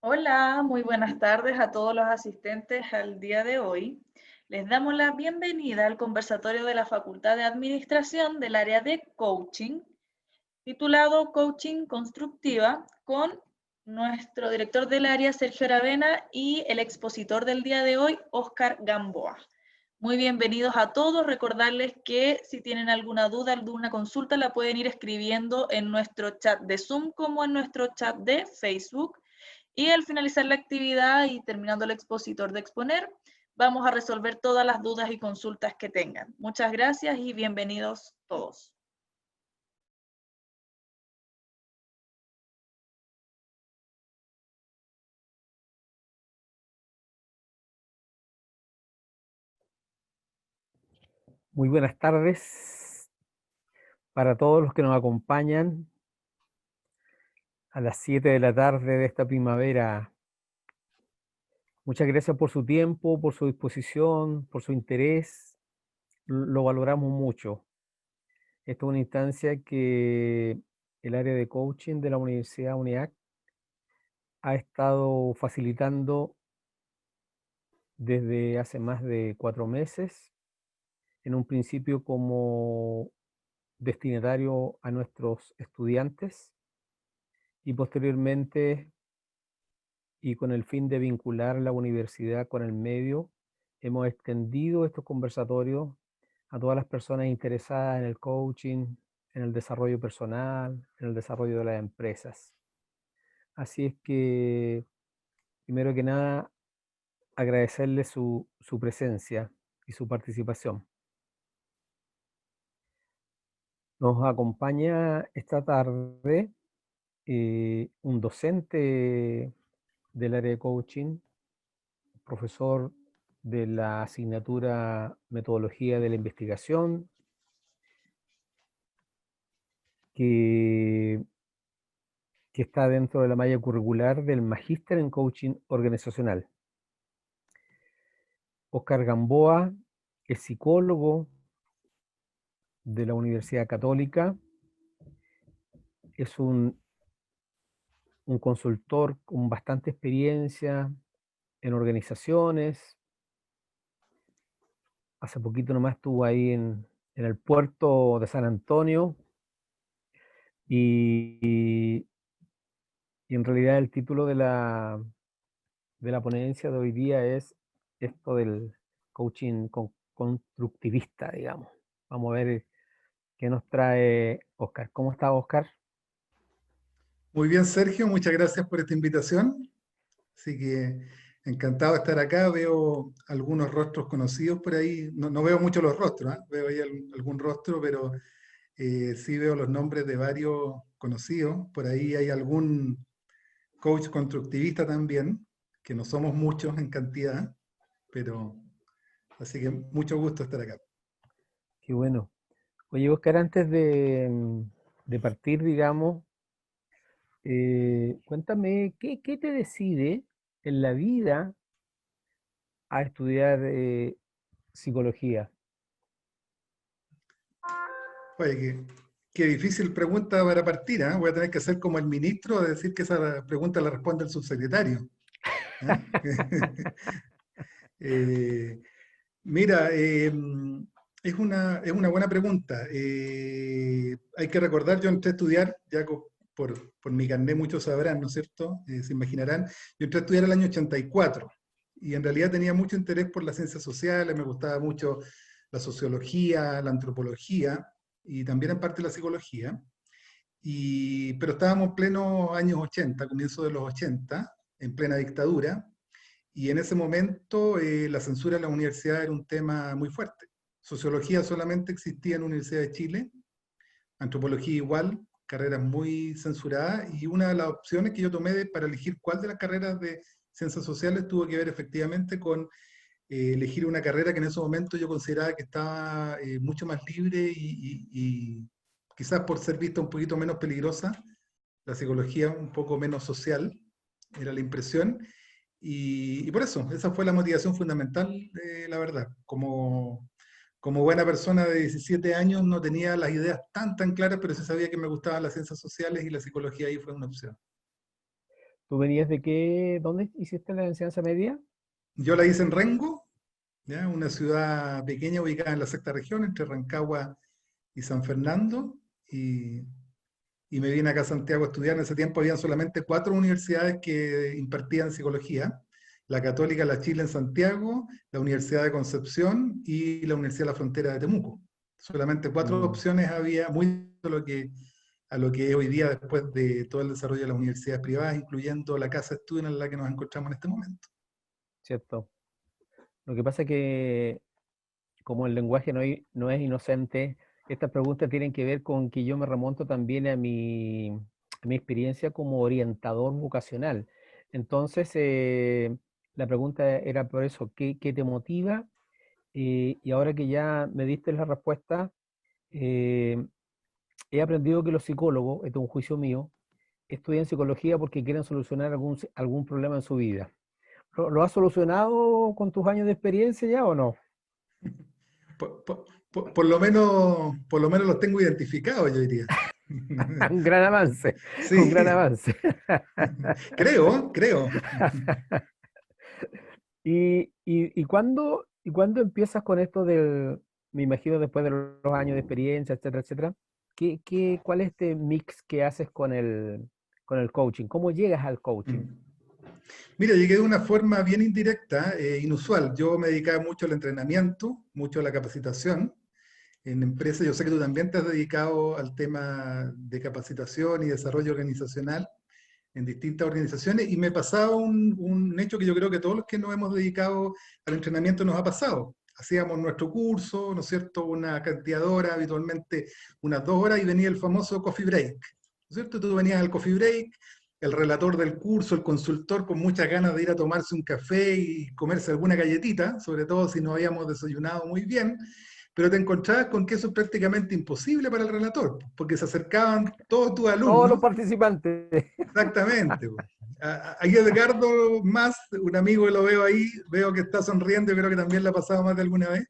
Hola, muy buenas tardes a todos los asistentes al día de hoy. Les damos la bienvenida al conversatorio de la Facultad de Administración del área de Coaching, titulado Coaching Constructiva, con nuestro director del área, Sergio Aravena, y el expositor del día de hoy, Óscar Gamboa. Muy bienvenidos a todos. Recordarles que si tienen alguna duda, alguna consulta, la pueden ir escribiendo en nuestro chat de Zoom como en nuestro chat de Facebook. Y al finalizar la actividad y terminando el expositor de exponer, vamos a resolver todas las dudas y consultas que tengan. Muchas gracias y bienvenidos todos. Muy buenas tardes para todos los que nos acompañan a las 7 de la tarde de esta primavera. Muchas gracias por su tiempo, por su disposición, por su interés. Lo valoramos mucho. Esta es una instancia que el área de coaching de la Universidad UNEAC ha estado facilitando desde hace más de 4 meses, en un principio como destinatario a nuestros estudiantes y posteriormente, y con el fin de vincular la universidad con el medio, hemos extendido estos conversatorios a todas las personas interesadas en el coaching, en el desarrollo personal, en el desarrollo de las empresas. Así es que, primero que nada, agradecerle su presencia y su participación. Nos acompaña esta tarde un docente del área de coaching, profesor de la asignatura Metodología de la Investigación, que, que está dentro de la malla curricular del Magíster en Coaching Organizacional. Óscar Gamboa es psicólogo de la Universidad Católica, es un consultor con bastante experiencia en organizaciones. Hace poquito nomás estuvo ahí en el puerto de San Antonio y en realidad el título de la ponencia de hoy día es esto del coaching constructivista, digamos. Vamos a ver qué nos trae Óscar. ¿Cómo está, Óscar? Muy bien, Sergio, muchas gracias por esta invitación. Así que encantado de estar acá. Veo algunos rostros conocidos por ahí. No veo mucho los rostros, ¿eh? Veo ahí algún rostro, pero sí veo los nombres de varios conocidos. Por ahí hay algún coach constructivista también, que no somos muchos en cantidad, pero así que mucho gusto estar acá. Qué bueno. Oye, Óscar, antes de partir, digamos, cuéntame, ¿qué te decide en la vida a estudiar psicología? Oye, qué difícil pregunta para partir, ¿eh? Voy a tener que ser como el ministro de decir que esa pregunta la responde el subsecretario. ¿Eh? Eh, mira, es una buena pregunta. Hay que recordar, yo entré a estudiar, por mi carnet muchos sabrán, ¿no es cierto? Se imaginarán, yo entré a estudiar el año 84 y en realidad tenía mucho interés por las ciencias sociales, me gustaba mucho la sociología, la antropología y también en parte la psicología. Pero estábamos en plenos años 80, comienzo de los 80, en plena dictadura, y en ese momento la censura en la universidad era un tema muy fuerte. Sociología solamente existía en la Universidad de Chile, antropología igual, carreras muy censuradas, y una de las opciones que yo tomé para elegir cuál de las carreras de ciencias sociales tuvo que ver efectivamente con elegir una carrera que en ese momento yo consideraba que estaba mucho más libre y quizás por ser vista un poquito menos peligrosa, la psicología un poco menos social, era la impresión, y por eso, esa fue la motivación fundamental, la verdad. Como buena persona de 17 años no tenía las ideas tan claras, pero sí sabía que me gustaban las ciencias sociales y la psicología ahí fue una opción. ¿Tú venías de qué? ¿Dónde hiciste la enseñanza media? Yo la hice en Rengo, ¿ya? Una ciudad pequeña ubicada en la sexta región, entre Rancagua y San Fernando, y me vine acá a Santiago a estudiar. En ese tiempo habían solamente 4 universidades que impartían psicología: la Católica La Chile en Santiago, la Universidad de Concepción y la Universidad de la Frontera de Temuco. Solamente 4 opciones había, muy a lo que es hoy día después de todo el desarrollo de las universidades privadas, incluyendo la casa de estudio en la que nos encontramos en este momento. Cierto. Lo que pasa es que como el lenguaje no es inocente, estas preguntas tienen que ver con que yo me remonto también a mi experiencia como orientador vocacional. Entonces, la pregunta era por eso, ¿qué te motiva? Y ahora que ya me diste la respuesta, eh, he aprendido que los psicólogos, esto es un juicio mío, estudian psicología porque quieren solucionar algún problema en su vida. ¿Lo has solucionado con tus años de experiencia ya o no? Por lo menos los tengo identificados, yo diría. Un gran avance, un gran Sí, avance. creo. ¿Y cuándo empiezas con esto me imagino después de los años de experiencia, etcétera, etcétera? ¿Cuál es este mix que haces con el coaching? ¿Cómo llegas al coaching? Mira, llegué de una forma bien indirecta, inusual. Yo me dedicaba mucho al entrenamiento, mucho a la capacitación. En empresas, yo sé que tú también te has dedicado al tema de capacitación y desarrollo organizacional en distintas organizaciones, y me pasaba un hecho que yo creo que todos los que nos hemos dedicado al entrenamiento nos ha pasado. Hacíamos nuestro curso, ¿no es cierto?, una cantidad de horas, habitualmente unas 2 horas, y venía el famoso coffee break, ¿no es cierto? Tú venías al coffee break, el relator del curso, el consultor, con muchas ganas de ir a tomarse un café y comerse alguna galletita, sobre todo si no habíamos desayunado muy bien, pero te encontrabas con que eso es prácticamente imposible para el relator, porque se acercaban todos tus Todos los alumnos. participantes. Exactamente. Ahí Edgardo más, un amigo que lo veo ahí, veo que está sonriendo, yo creo que también le ha pasado más de alguna vez.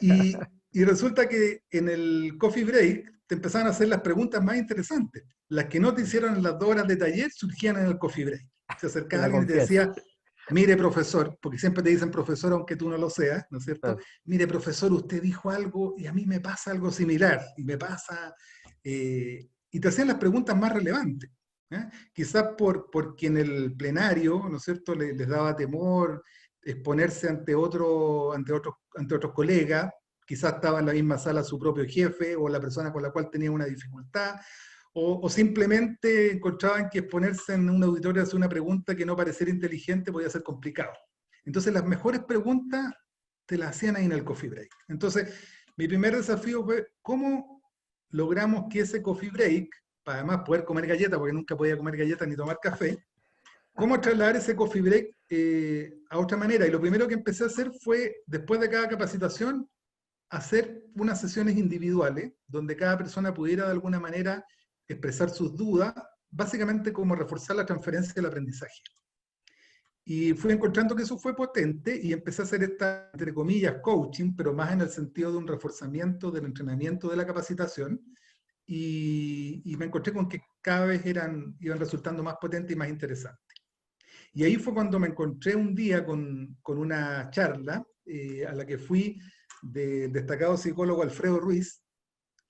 Y resulta que en el coffee break te empezaban a hacer las preguntas más interesantes. Las que no te hicieron en las 2 horas de taller surgían en el coffee break. Se En acercaba la alguien y te confianza. decía: mire, profesor, porque siempre te dicen profesor aunque tú no lo seas, ¿no es cierto? Claro. Mire, profesor, usted dijo algo y a mí me pasa algo similar, y me pasa, y te hacían las preguntas más relevantes. ¿Eh? Quizás porque en el plenario, ¿no es cierto?, les daba temor exponerse ante otros colegas. Quizás estaba en la misma sala su propio jefe o la persona con la cual tenía una dificultad, o simplemente encontraban que exponerse en un auditorio a hacer una pregunta que no pareciera inteligente podía ser complicado. Entonces las mejores preguntas te las hacían ahí en el coffee break. Entonces mi primer desafío fue cómo logramos que ese coffee break, para además poder comer galletas, porque nunca podía comer galletas ni tomar café, cómo trasladar ese coffee break a otra manera. Y lo primero que empecé a hacer fue, después de cada capacitación, hacer unas sesiones individuales donde cada persona pudiera de alguna manera expresar sus dudas, básicamente como reforzar la transferencia del aprendizaje. Y fui encontrando que eso fue potente y empecé a hacer esta, entre comillas, coaching, pero más en el sentido de un reforzamiento del entrenamiento de la capacitación. Y me encontré con que cada vez iban resultando más potentes y más interesantes. Y ahí fue cuando me encontré un día con una charla a la que fui del destacado psicólogo Alfredo Ruiz,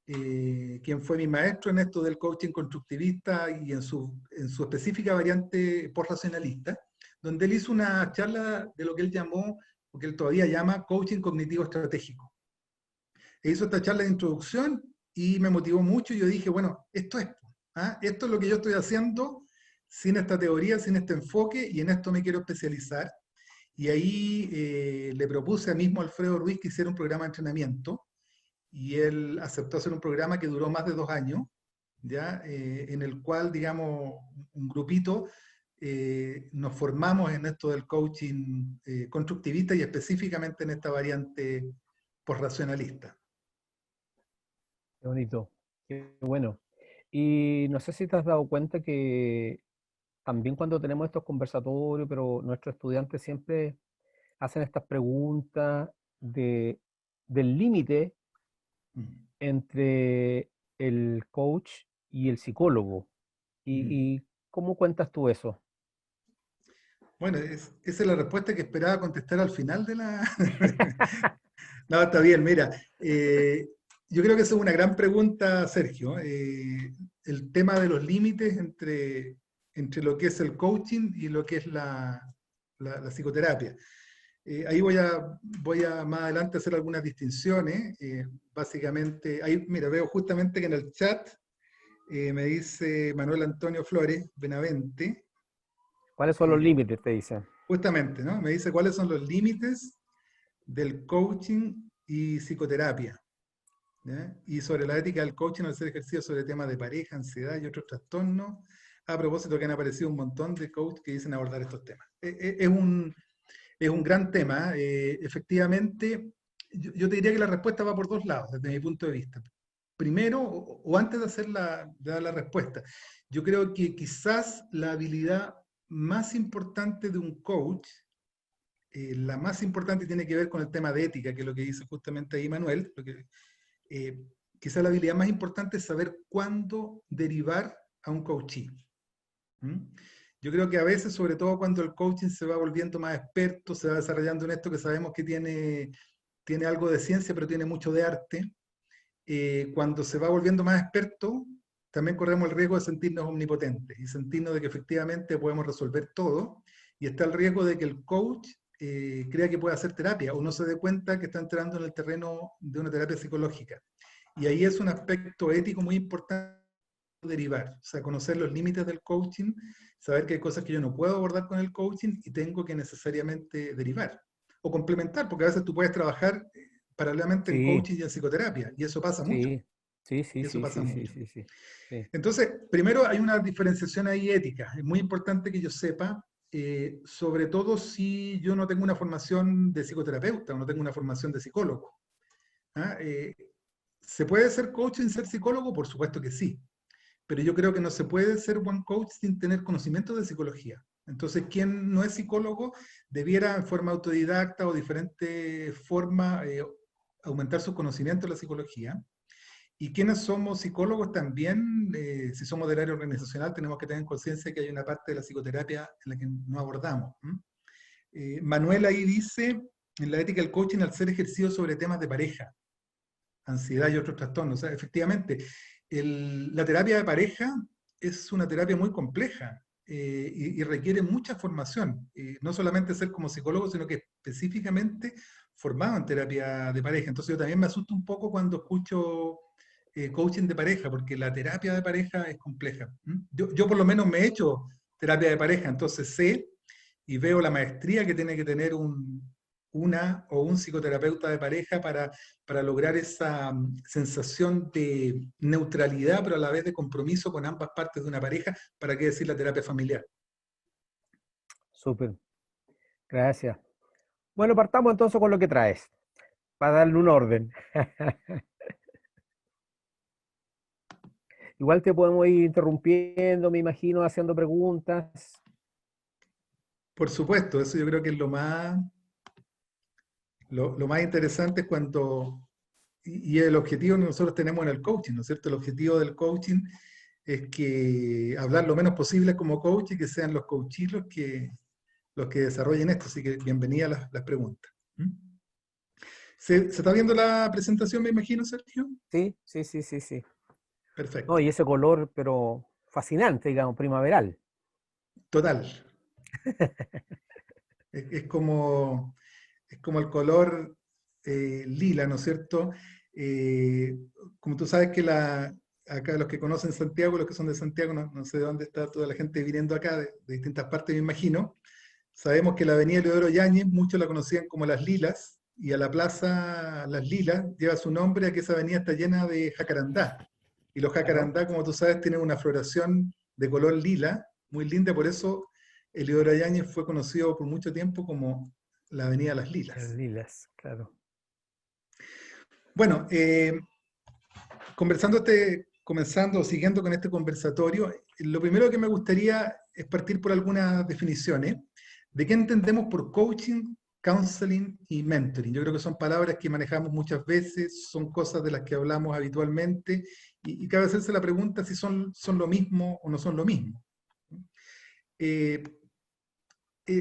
quien fue mi maestro en esto del coaching constructivista y en su específica variante post-racionalista, donde él hizo una charla de lo que él llamó, o que él todavía llama, coaching cognitivo estratégico. E hizo esta charla de introducción y me motivó mucho, y yo dije, bueno, esto es lo que yo estoy haciendo sin esta teoría, sin este enfoque, y en esto me quiero especializar. Y ahí le propuse a mismo Alfredo Ruiz que hiciera un programa de entrenamiento, y él aceptó hacer un programa que duró más de 2 años, ¿ya? En el cual, digamos, un grupito nos formamos en esto del coaching constructivista, y específicamente en esta variante post-racionalista. Qué bonito, qué bueno. Y no sé si te has dado cuenta que también cuando tenemos estos conversatorios, pero nuestros estudiantes siempre hacen estas preguntas del límite Mm. entre el coach y el psicólogo. Mm. ¿Y cómo cuentas tú eso? Bueno, esa es la respuesta que esperaba contestar al final de la... No, está bien, mira. Yo creo que esa es una gran pregunta, Sergio. El tema de los límites entre lo que es el coaching y lo que es la psicoterapia. Ahí voy a más adelante hacer algunas distinciones. Básicamente, ahí, mira, veo justamente que en el chat me dice Manuel Antonio Flores Benavente, ¿Cuáles son los límites, te dicen? justamente, ¿no? Me dice cuáles son los límites del coaching y psicoterapia, ¿ya? Y sobre la ética del coaching al hacer ejercicio sobre temas de pareja, ansiedad y otros trastornos. A propósito que han aparecido un montón de coaches que dicen abordar estos temas. Es un gran tema. Efectivamente, yo te diría que la respuesta va por dos lados, desde mi punto de vista. Primero, o antes de dar la respuesta, yo creo que quizás la habilidad más importante de un coach, la más importante tiene que ver con el tema de ética, que es lo que dice justamente ahí Manuel. Quizás la habilidad más importante es saber cuándo derivar a un coachee. Yo creo que a veces, sobre todo cuando el coaching se va volviendo más experto, se va desarrollando en esto que sabemos que tiene algo de ciencia, pero tiene mucho de arte, cuando se va volviendo más experto, también corremos el riesgo de sentirnos omnipotentes y sentirnos de que efectivamente podemos resolver todo, y está el riesgo de que el coach crea que puede hacer terapia o no se dé cuenta que está entrando en el terreno de una terapia psicológica. Y ahí es un aspecto ético muy importante derivar, o sea, conocer los límites del coaching, saber que hay cosas que yo no puedo abordar con el coaching y tengo que necesariamente derivar o complementar, porque a veces tú puedes trabajar paralelamente en Sí, coaching y en psicoterapia, y eso pasa mucho, sí, sí, sí, y eso sí, pasa sí, sí, mucho. sí, sí, sí. Entonces, primero hay una diferenciación ahí ética, es muy importante que yo sepa, sobre todo si yo no tengo una formación de psicoterapeuta o no tengo una formación de psicólogo. ¿Ah? ¿Se puede ser coach sin ser psicólogo? Por supuesto que sí, pero yo creo que no se puede ser buen coach sin tener conocimiento de psicología. Entonces, quien no es psicólogo debiera en forma autodidacta o diferente forma aumentar sus conocimientos de la psicología. Y quienes somos psicólogos también, si somos del área organizacional, tenemos que tener conciencia que hay una parte de la psicoterapia en la que no abordamos. Manuel ahí dice, en la ética del coaching, al ser ejercido sobre temas de pareja, ansiedad y otros trastornos. O sea, efectivamente, la terapia de pareja es una terapia muy compleja y requiere mucha formación. No solamente ser como psicólogo, sino que específicamente formado en terapia de pareja. Entonces yo también me asusto un poco cuando escucho coaching de pareja, porque la terapia de pareja es compleja. Yo por lo menos me he hecho terapia de pareja, entonces sé y veo la maestría que tiene que tener una o un psicoterapeuta de pareja para lograr esa sensación de neutralidad, pero a la vez de compromiso con ambas partes de una pareja, para qué decir la terapia familiar. Súper, gracias. Bueno, partamos entonces con lo que traes, para darle un orden. Igual te podemos ir interrumpiendo, me imagino, haciendo preguntas. Por supuesto, eso yo creo que es lo más interesante es cuando, y el objetivo que nosotros tenemos en el coaching, ¿no es cierto? El objetivo del coaching es que hablar lo menos posible como coach y que sean los coaches los que desarrollen esto. Así que bienvenida a las preguntas. ¿Se está viendo la presentación, me imagino, Sergio? Sí, sí, sí, sí, sí. No, Perfecto. y ese color, pero fascinante, digamos, primaveral. Total. Es como, es como el color lila, ¿no es cierto? Eh, Como tú sabes que acá los que conocen Santiago, los que son de Santiago, no sé de dónde está toda la gente viniendo acá, de distintas partes, me imagino. Sabemos que la avenida Leodoro Yáñez, muchos la conocían como Las Lilas, y a la plaza Las Lilas lleva su nombre a que esa avenida está llena de jacarandá. Y los Claro, jacarandá, como tú sabes, tienen una floración de color lila, muy linda, por eso el Leodoro Yáñez fue conocido por mucho tiempo como la avenida Las las Lilas. lilas, claro. Bueno, comenzando o siguiendo con este conversatorio, lo primero que me gustaría es partir por algunas definiciones de qué entendemos por coaching, counseling y mentoring. Yo creo que son palabras que manejamos muchas veces, son cosas de las que hablamos habitualmente y cabe hacerse la pregunta si son lo mismo o no son lo mismo.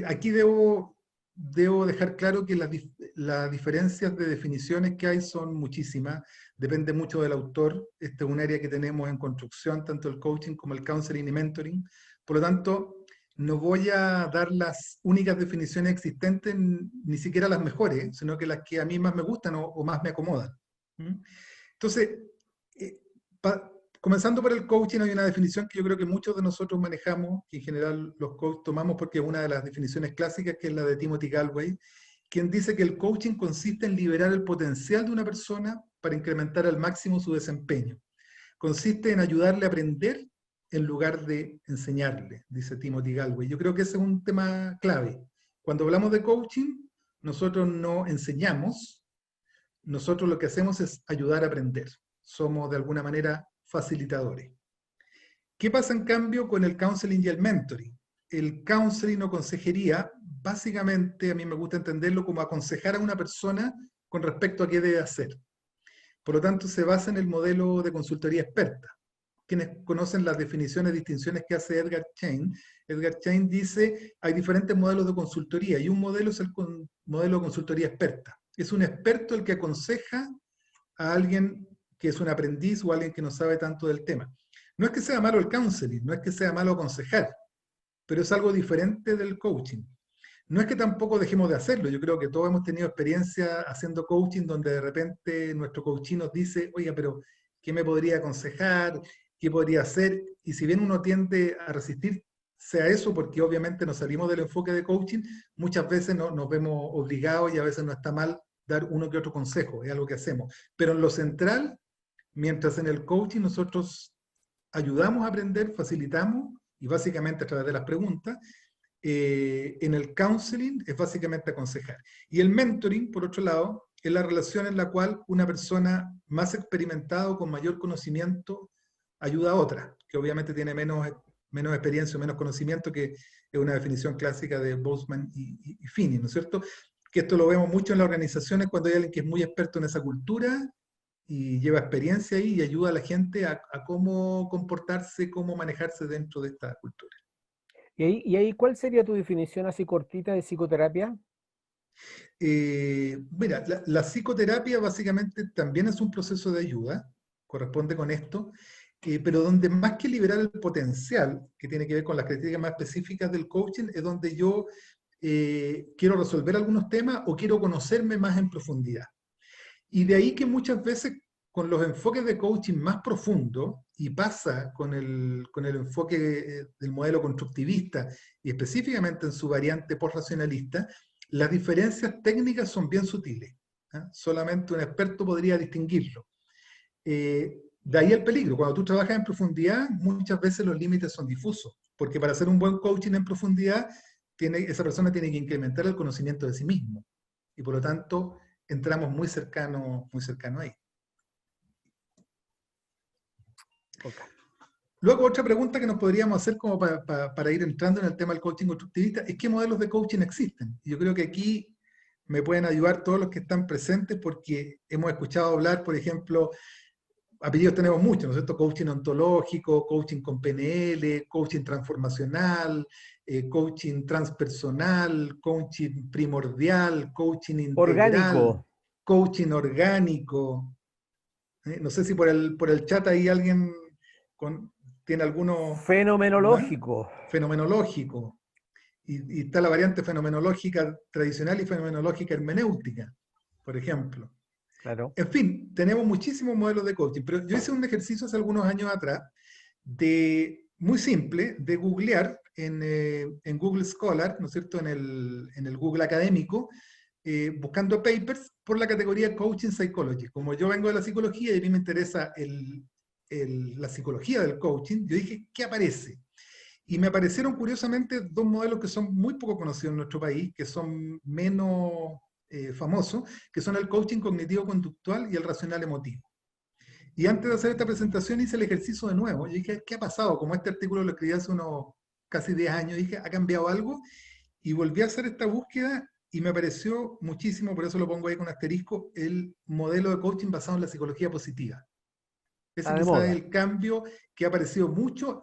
aquí debo dejar claro que las diferencias de definiciones que hay son muchísimas, depende mucho del autor. Este es un área que tenemos en construcción, tanto el coaching como el counseling y mentoring. Por lo tanto, no voy a dar las únicas definiciones existentes, ni siquiera las mejores, sino que las que a mí más me gustan o más me acomodan. Entonces, comenzando por el coaching, hay una definición que yo creo que muchos de nosotros manejamos, que en general los coaches tomamos porque es una de las definiciones clásicas, que es la de Timothy Galway, quien dice que el coaching consiste en liberar el potencial de una persona para incrementar al máximo su desempeño. Consiste en ayudarle a aprender en lugar de enseñarle, dice Timothy Galway. Yo creo que ese es un tema clave. Cuando hablamos de coaching, nosotros no enseñamos, nosotros lo que hacemos es ayudar a aprender. Somos de alguna manera facilitadores. ¿Qué pasa en cambio con el counseling y el mentoring? El counseling o consejería, básicamente a mí me gusta entenderlo como aconsejar a una persona con respecto a qué debe hacer. Por lo tanto, se basa en el modelo de consultoría experta. Quienes conocen las definiciones, distinciones que hace Edgar Schein dice, hay diferentes modelos de consultoría y un modelo es el modelo de consultoría experta. Es un experto el que aconseja a alguien que es un aprendiz o alguien que no sabe tanto del tema. No es que sea malo el counseling, no es que sea malo aconsejar, pero es algo diferente del coaching. No es que tampoco dejemos de hacerlo, yo creo que todos hemos tenido experiencia haciendo coaching donde de repente nuestro coaching nos dice, oiga, pero ¿qué me podría aconsejar? ¿Qué podría hacer? Y si bien uno tiende a resistirse a eso, porque obviamente nos salimos del enfoque de coaching, muchas veces nos vemos obligados y a veces no está mal dar uno que otro consejo, es algo que hacemos. Pero en lo central, mientras en el coaching nosotros ayudamos a aprender, facilitamos, y básicamente a través de las preguntas, en el counseling es básicamente aconsejar. Y el mentoring, por otro lado, es la relación en la cual una persona más experimentada o con mayor conocimiento ayuda a otra, que obviamente tiene menos experiencia o menos conocimiento, que es una definición clásica de Boseman y Finney, ¿no es cierto? Que esto lo vemos mucho en las organizaciones cuando hay alguien que es muy experto en esa cultura y lleva experiencia ahí y ayuda a la gente a cómo comportarse, cómo manejarse dentro de esta cultura. ¿Y ahí cuál sería tu definición así cortita de psicoterapia? Mira, la psicoterapia básicamente también es un proceso de ayuda, corresponde con esto, pero donde más que liberar el potencial, que tiene que ver con las características más específicas del coaching, es donde yo quiero resolver algunos temas o quiero conocerme más en profundidad. Y de ahí que muchas veces con los enfoques de coaching más profundos, y pasa con el enfoque del modelo constructivista, y específicamente en su variante post-racionalista, las diferencias técnicas son bien sutiles. Solamente un experto podría distinguirlo. De ahí el peligro. Cuando tú trabajas en profundidad, muchas veces los límites son difusos, porque para hacer un buen coaching en profundidad, esa persona tiene que incrementar el conocimiento de sí mismo. Y por lo tanto, entramos muy cercano ahí. Okay. Luego, otra pregunta que nos podríamos hacer como para ir entrando en el tema del coaching constructivista es ¿qué modelos de coaching existen? Y yo creo que aquí me pueden ayudar todos los que están presentes porque hemos escuchado hablar, por ejemplo, apellidos tenemos muchos, ¿no es cierto? Coaching ontológico, coaching con PNL, coaching transformacional, coaching transpersonal, coaching primordial, coaching integral, orgánico. Coaching orgánico. No sé si por el chat ahí alguien tiene alguno... Fenomenológico. Fenomenológico. Y está la variante fenomenológica tradicional y fenomenológica hermenéutica, por ejemplo. Claro. En fin, tenemos muchísimos modelos de coaching, pero yo hice un ejercicio hace algunos años atrás, muy simple, de googlear en Google Scholar, ¿no es cierto?, en el Google académico, buscando papers por la categoría Coaching Psychology. Como yo vengo de la psicología y a mí me interesa la psicología del coaching, yo dije, ¿qué aparece? Y me aparecieron curiosamente dos modelos que son muy poco conocidos en nuestro país, que son menos famosos, que son el coaching cognitivo-conductual y el racional emotivo. Y antes de hacer esta presentación hice el ejercicio de nuevo. Yo dije, ¿qué ha pasado? Como este artículo lo escribí hace unos casi 10 años, dije, ¿ha cambiado algo? Y volví a hacer esta búsqueda y me apareció muchísimo, por eso lo pongo ahí con asterisco, el modelo de coaching basado en la psicología positiva. Ese quizás es el cambio que ha aparecido mucho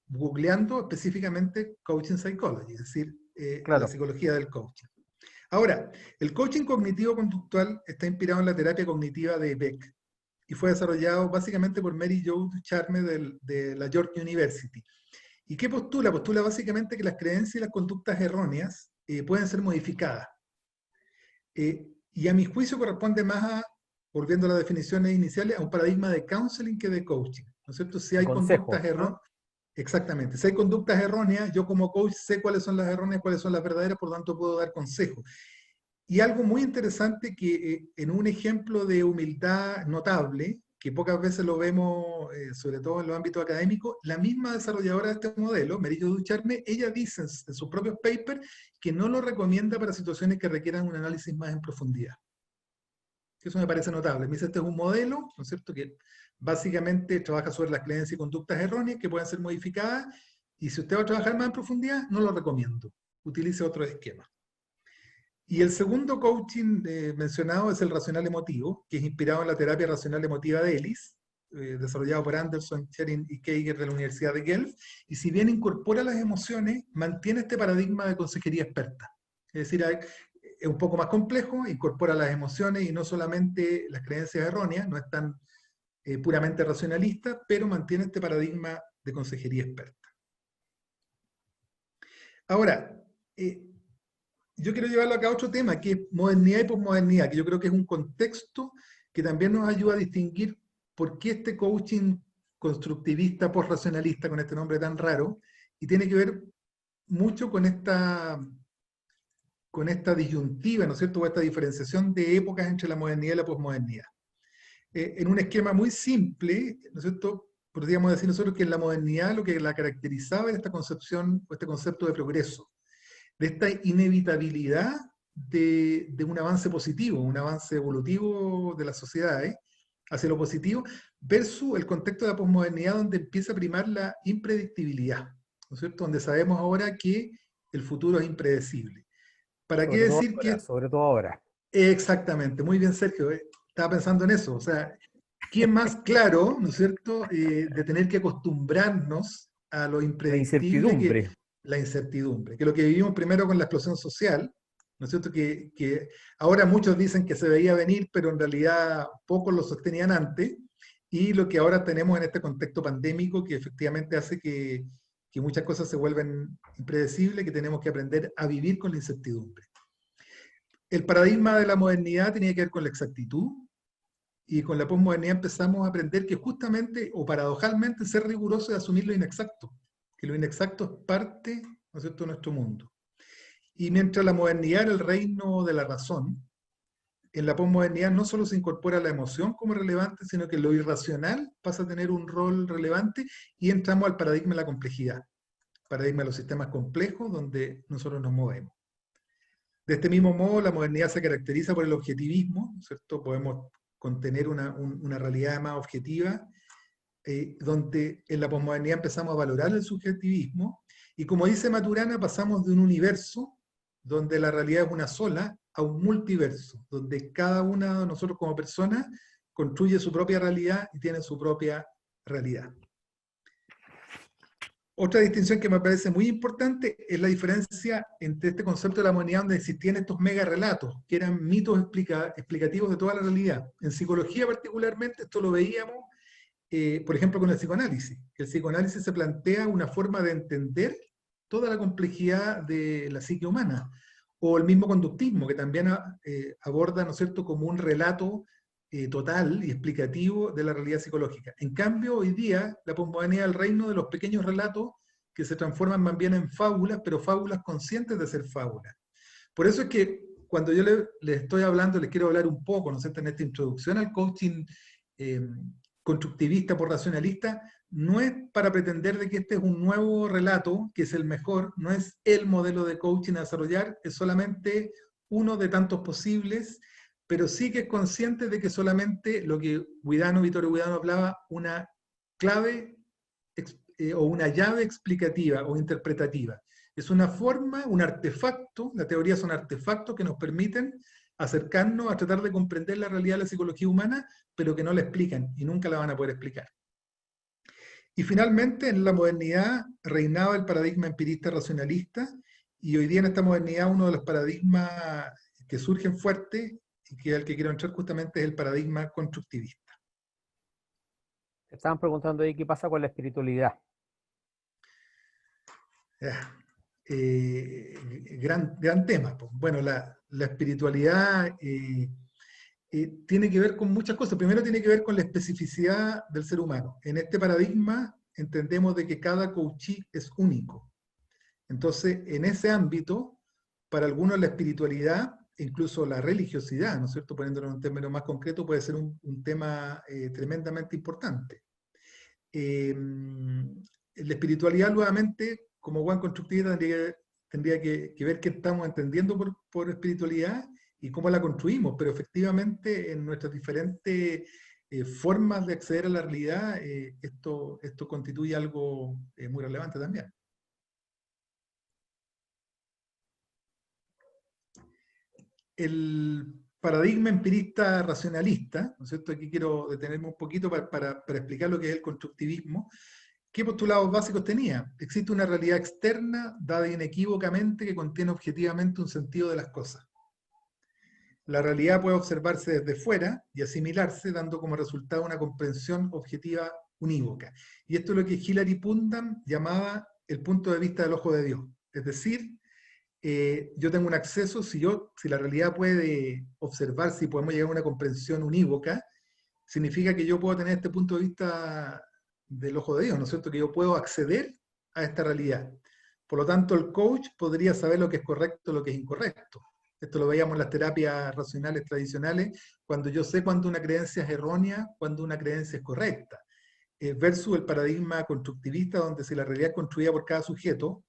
googleando específicamente Coaching Psychology, es decir, Claro. la psicología del coaching. Ahora, el coaching cognitivo-conductual está inspirado en la terapia cognitiva de Beck y fue desarrollado básicamente por Mary Jo Ducharme de la York University. ¿Y qué postula? Postula básicamente que las creencias y las conductas erróneas pueden ser modificadas. Y a mi juicio corresponde más a, volviendo a las definiciones iniciales, a un paradigma de counseling que de coaching, ¿no es cierto? Si hay conductas erróneas, exactamente, si hay conductas erróneas, yo como coach sé cuáles son las erróneas, cuáles son las verdaderas, por lo tanto puedo dar consejos. Y algo muy interesante que en un ejemplo de humildad notable, que pocas veces lo vemos, sobre todo en los ámbitos académicos, la misma desarrolladora de este modelo, Mary Jo Ducharme, ella dice en sus propios papers que no lo recomienda para situaciones que requieran un análisis más en profundidad. Eso me parece notable. Me dice, este es un modelo, ¿no es cierto?, que básicamente trabaja sobre las creencias y conductas erróneas que pueden ser modificadas, y si usted va a trabajar más en profundidad, no lo recomiendo. Utilice otro esquema. Y el segundo coaching mencionado es el racional emotivo, que es inspirado en la terapia racional emotiva de Ellis, desarrollado por Anderson, Sherin y Keiger de la Universidad de Guelph, y si bien incorpora las emociones, mantiene este paradigma de consejería experta. Es decir, es un poco más complejo, incorpora las emociones y no solamente las creencias erróneas, no es tan puramente racionalista, pero mantiene este paradigma de consejería experta. Ahora, yo quiero llevarlo acá a otro tema, que es modernidad y posmodernidad, que yo creo que es un contexto que también nos ayuda a distinguir por qué este coaching constructivista, postracionalista, con este nombre tan raro, y tiene que ver mucho con esta disyuntiva, ¿no es cierto?, o esta diferenciación de épocas entre la modernidad y la posmodernidad. En un esquema muy simple, ¿no es cierto?, podríamos decir nosotros que en la modernidad lo que la caracterizaba era esta concepción, o este concepto de progreso, de esta inevitabilidad de un avance positivo, un avance evolutivo de las sociedades hacia lo positivo, versus el contexto de la posmodernidad donde empieza a primar la impredictibilidad, ¿no es cierto?, donde sabemos ahora que el futuro es impredecible. ¿Para qué decir que...? Sobre todo ahora. Exactamente, muy bien, Sergio, estaba pensando en eso, o sea, ¿quién más claro, ¿no es cierto?, de tener que acostumbrarnos a lo impredictible que la incertidumbre, que lo que vivimos primero con la explosión social, ¿no es cierto?, que ahora muchos dicen que se veía venir, pero en realidad pocos lo sostenían antes, y lo que ahora tenemos en este contexto pandémico que efectivamente hace que muchas cosas se vuelven impredecibles, que tenemos que aprender a vivir con la incertidumbre. El paradigma de la modernidad tenía que ver con la exactitud, y con la posmodernidad empezamos a aprender que justamente, o paradojalmente, ser riguroso es asumir lo inexacto, que lo inexacto es parte, ¿no es cierto?, de nuestro mundo. Y mientras la modernidad era el reino de la razón, en la posmodernidad no solo se incorpora la emoción como relevante, sino que lo irracional pasa a tener un rol relevante, y entramos al paradigma de la complejidad, paradigma de los sistemas complejos donde nosotros nos movemos. De este mismo modo, la modernidad se caracteriza por el objetivismo, ¿no es cierto? Podemos contener una realidad más objetiva, donde en la posmodernidad empezamos a valorar el subjetivismo, y como dice Maturana, pasamos de un universo donde la realidad es una sola a un multiverso, donde cada uno de nosotros como personas construye su propia realidad y tiene su propia realidad. Otra distinción que me parece muy importante es la diferencia entre este concepto de la modernidad, donde existían estos mega relatos, que eran mitos explicativos de toda la realidad. En psicología particularmente, esto lo veíamos, por ejemplo, con el psicoanálisis. El psicoanálisis se plantea una forma de entender toda la complejidad de la psique humana, o el mismo conductismo, que también aborda, ¿no es cierto?, como un relato total y explicativo de la realidad psicológica. En cambio, hoy día, la posmodernidad es el reino de los pequeños relatos que se transforman más bien en fábulas, pero fábulas conscientes de ser fábulas. Por eso es que cuando yo les estoy hablando, les quiero hablar un poco, ¿no es cierto?, en esta introducción al coaching constructivista por racionalista, no es para pretender de que este es un nuevo relato, que es el mejor, no es el modelo de coaching a desarrollar, es solamente uno de tantos posibles, pero sí que es consciente de que solamente lo que Vittorio Guidano hablaba, una clave o una llave explicativa o interpretativa. Es una forma, un artefacto, la teoría son artefactos que nos permiten acercarnos a tratar de comprender la realidad de la psicología humana, pero que no la explican y nunca la van a poder explicar. Y finalmente, en la modernidad reinaba el paradigma empirista racionalista, Y hoy día en esta modernidad uno de los paradigmas que surgen fuerte, y que al que quiero entrar justamente, es el paradigma constructivista. Estaban preguntando ahí qué pasa con la espiritualidad. Gran tema. Bueno, la espiritualidad tiene que ver con muchas cosas. Primero tiene que ver con la especificidad del ser humano. En este paradigma entendemos de que cada coachí es único. Entonces, en ese ámbito, para algunos la espiritualidad, incluso la religiosidad, ¿no es cierto?, poniéndolo en un término más concreto, puede ser un tema tremendamente importante. La espiritualidad, nuevamente, como buen constructivista, tendría que ver qué estamos entendiendo por espiritualidad y cómo la construimos, pero efectivamente en nuestras diferentes formas de acceder a la realidad, esto constituye algo muy relevante también. El paradigma empirista racionalista, ¿no es cierto? Aquí quiero detenerme un poquito para explicar lo que es el constructivismo. ¿Qué postulados básicos tenía? Existe una realidad externa, dada inequívocamente, que contiene objetivamente un sentido de las cosas. La realidad puede observarse desde fuera y asimilarse, dando como resultado una comprensión objetiva unívoca. Y esto es lo que Hilary Putnam llamaba el punto de vista del ojo de Dios. Es decir, yo tengo un acceso, si la realidad puede observarse y podemos llegar a una comprensión unívoca, significa que yo puedo tener este punto de vista del ojo de Dios, ¿no es cierto? Que yo puedo acceder a esta realidad. Por lo tanto, el coach podría saber lo que es correcto y lo que es incorrecto. Esto lo veíamos en las terapias racionales tradicionales, cuando yo sé cuándo una creencia es errónea, cuándo una creencia es correcta. Versus el paradigma constructivista, donde si la realidad es construida por cada sujeto,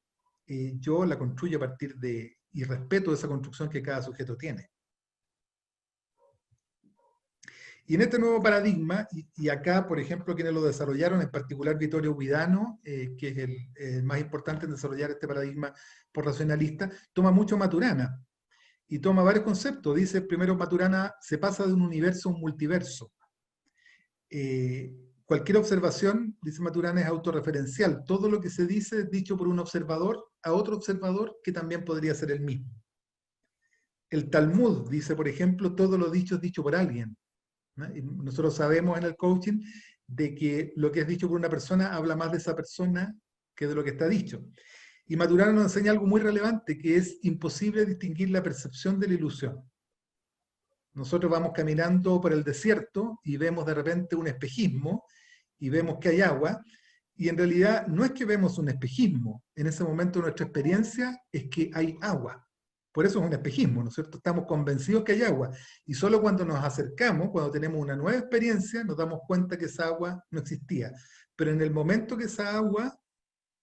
yo la construyo a partir de, y respeto esa construcción que cada sujeto tiene. Y en este nuevo paradigma, y acá, por ejemplo, quienes lo desarrollaron, en particular Vittorio Guidano, que es el más importante en desarrollar este paradigma por racionalista, toma mucho Maturana, y toma varios conceptos. Dice, primero Maturana, se pasa de un universo a un multiverso. Cualquier observación, dice Maturana, es autorreferencial. Todo lo que se dice es dicho por un observador a otro observador que también podría ser el mismo. El Talmud dice, por ejemplo, todo lo dicho es dicho por alguien, ¿no? Y nosotros sabemos en el coaching de que lo que es dicho por una persona habla más de esa persona que de lo que está dicho. Y Maturana nos enseña algo muy relevante, que es imposible distinguir la percepción de la ilusión. Nosotros vamos caminando por el desierto y vemos de repente un espejismo y vemos que hay agua, y en realidad no es que vemos un espejismo, en ese momento nuestra experiencia es que hay agua. Por eso es un espejismo, ¿no es cierto? Estamos convencidos que hay agua, y solo cuando nos acercamos, cuando tenemos una nueva experiencia, nos damos cuenta que esa agua no existía. Pero en el momento que esa agua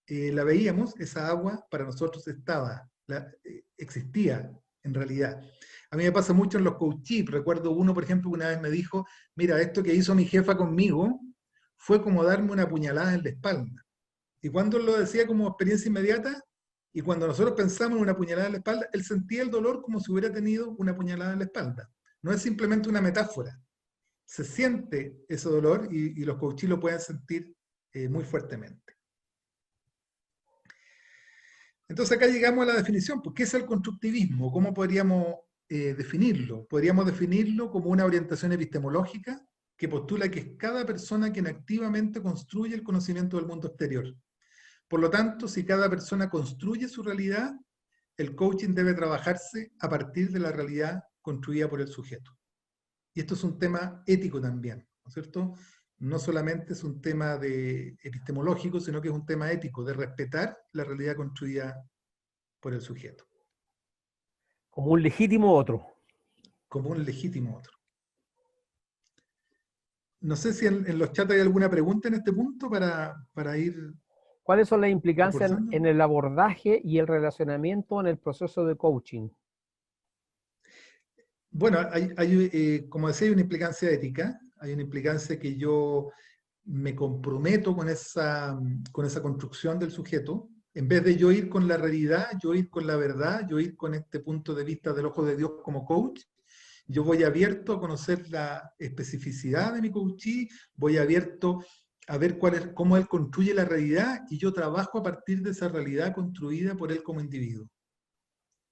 la veíamos, esa agua para nosotros existía en realidad. A mí me pasa mucho en los coachees. Recuerdo uno, por ejemplo, que una vez me dijo, mira, esto que hizo mi jefa conmigo fue como darme una puñalada en la espalda. Y cuando él lo decía como experiencia inmediata, y cuando nosotros pensamos en una puñalada en la espalda, él sentía el dolor como si hubiera tenido una puñalada en la espalda. No es simplemente una metáfora. Se siente ese dolor y los coachees lo pueden sentir muy fuertemente. Entonces acá llegamos a la definición. ¿Qué es el constructivismo? ¿Cómo podríamos definirlo? Podríamos definirlo como una orientación epistemológica que postula que es cada persona quien activamente construye el conocimiento del mundo exterior. Por lo tanto, si cada persona construye su realidad, el coaching debe trabajarse a partir de la realidad construida por el sujeto. Y esto es un tema ético también, ¿no es cierto? No solamente es un tema epistemológico, sino que es un tema ético, de respetar la realidad construida por el sujeto. Como un legítimo otro. Como un legítimo otro. No sé si en los chats hay alguna pregunta en este punto para ir... ¿Cuáles son las implicancias en el abordaje y el relacionamiento en el proceso de coaching? Bueno, como decía, hay una implicancia ética, hay una implicancia que yo me comprometo con esa construcción del sujeto. En vez de yo ir con la realidad, yo ir con la verdad, yo ir con este punto de vista del ojo de Dios como coach, yo voy abierto a conocer la especificidad de mi coachee, voy abierto a ver cómo él construye la realidad, y yo trabajo a partir de esa realidad construida por él como individuo.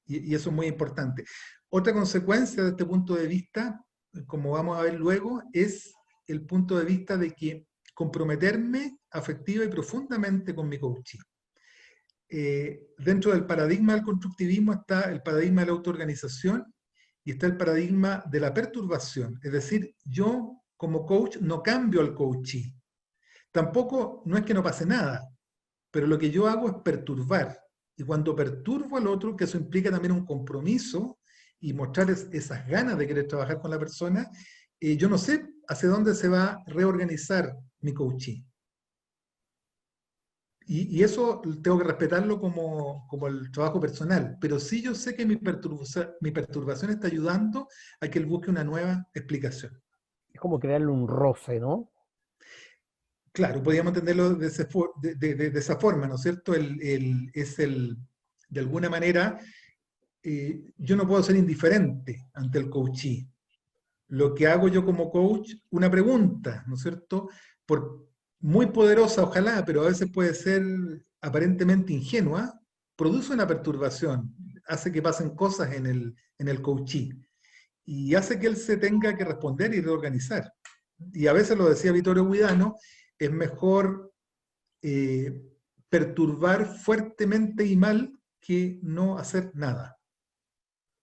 Y eso es muy importante. Otra consecuencia de este punto de vista, como vamos a ver luego, es el punto de vista de que comprometerme afectiva y profundamente con mi coaching. Dentro del paradigma del constructivismo está el paradigma de la autoorganización y está el paradigma de la perturbación. Es decir, yo como coach no cambio al coachee. Tampoco, no es que no pase nada, pero lo que yo hago es perturbar. Y cuando perturbo al otro, que eso implica también un compromiso y mostrar esas ganas de querer trabajar con la persona, yo no sé hacia dónde se va a reorganizar mi coaching. Y eso tengo que respetarlo como el trabajo personal, pero sí yo sé que mi perturbación está ayudando a que él busque una nueva explicación. Es como crearle un roce, ¿no? Claro, podríamos entenderlo de esa forma, ¿no es cierto? De alguna manera, yo no puedo ser indiferente ante el coachee. Lo que hago yo como coach, una pregunta, ¿no es cierto? Muy poderosa, ojalá, pero a veces puede ser aparentemente ingenua, produce una perturbación, hace que pasen cosas en el coachee y hace que él se tenga que responder y reorganizar. Y a veces, lo decía Vittorio Guidano, es mejor perturbar fuertemente y mal que no hacer nada.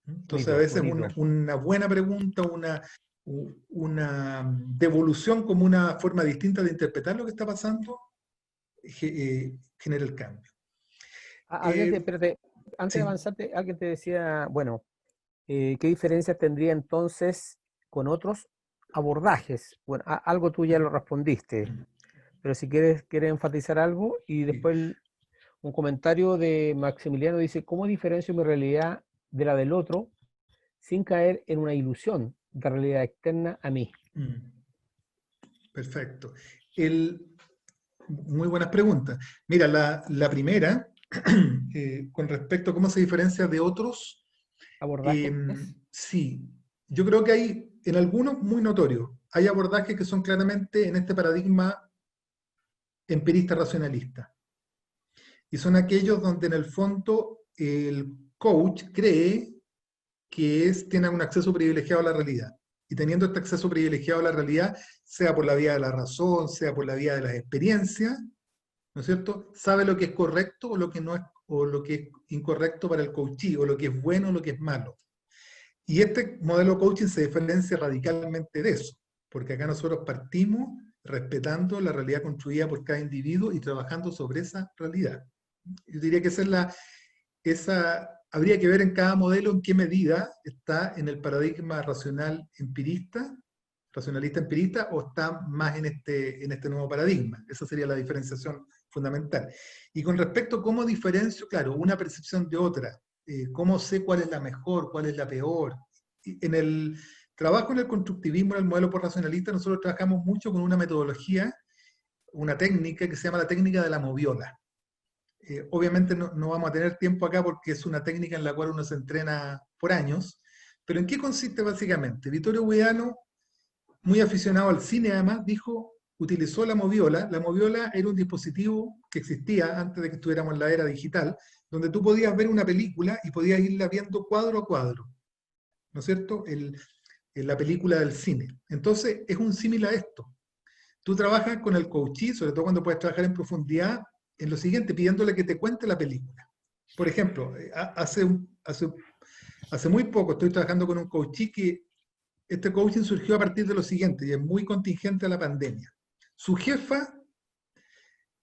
Entonces, Bonito, a veces bonito. una buena pregunta, una devolución como una forma distinta de interpretar lo que está pasando, genera el cambio. Espérate, antes de Sí. avanzarte, alguien te decía, bueno, ¿qué diferencia tendría entonces con otros abordajes? Bueno, algo tú ya lo respondiste, pero si quieres enfatizar algo y después un comentario de Maximiliano dice, ¿cómo diferencio mi realidad de la del otro sin caer en una ilusión de realidad externa a mí? Perfecto. Muy buenas preguntas. Mira, la primera, con respecto a cómo se diferencia de otros, ¿Abordajes? sí, yo creo que hay, en algunos muy notorios, hay abordajes que son claramente en este paradigma empirista racionalista. Y son aquellos donde en el fondo el coach cree que tiene un acceso privilegiado a la realidad. Y teniendo este acceso privilegiado a la realidad, sea por la vía de la razón, sea por la vía de las experiencias, ¿no es cierto? Sabe lo que es correcto o lo que no es, o lo que es incorrecto para el coachee, o lo que es bueno o lo que es malo. Y este modelo coaching se diferencia radicalmente de eso, porque acá nosotros partimos respetando la realidad construida por cada individuo y trabajando sobre esa realidad. Yo diría que habría que ver en cada modelo en qué medida está en el paradigma racionalista empirista, o está más en este nuevo paradigma. Esa sería la diferenciación fundamental. Y con respecto a cómo diferencio, claro, una percepción de otra, cómo sé cuál es la mejor, cuál es la peor. En el trabajo en el constructivismo, en el modelo racionalista, nosotros trabajamos mucho con una metodología, una técnica que se llama la técnica de la moviola. Obviamente no vamos a tener tiempo acá porque es una técnica en la cual uno se entrena por años, pero ¿en qué consiste básicamente? Vittorio Guidano, muy aficionado al cine además, utilizó la moviola. La moviola era un dispositivo que existía antes de que estuviéramos en la era digital, donde tú podías ver una película y podías irla viendo cuadro a cuadro, ¿no es cierto? La película del cine. Entonces, es un símil a esto. Tú trabajas con el coachee, sobre todo cuando puedes trabajar en profundidad, en lo siguiente, pidiéndole que te cuente la película. Por ejemplo, hace muy poco estoy trabajando con un coachee que este coaching surgió a partir de lo siguiente, y es muy contingente a la pandemia. Su jefa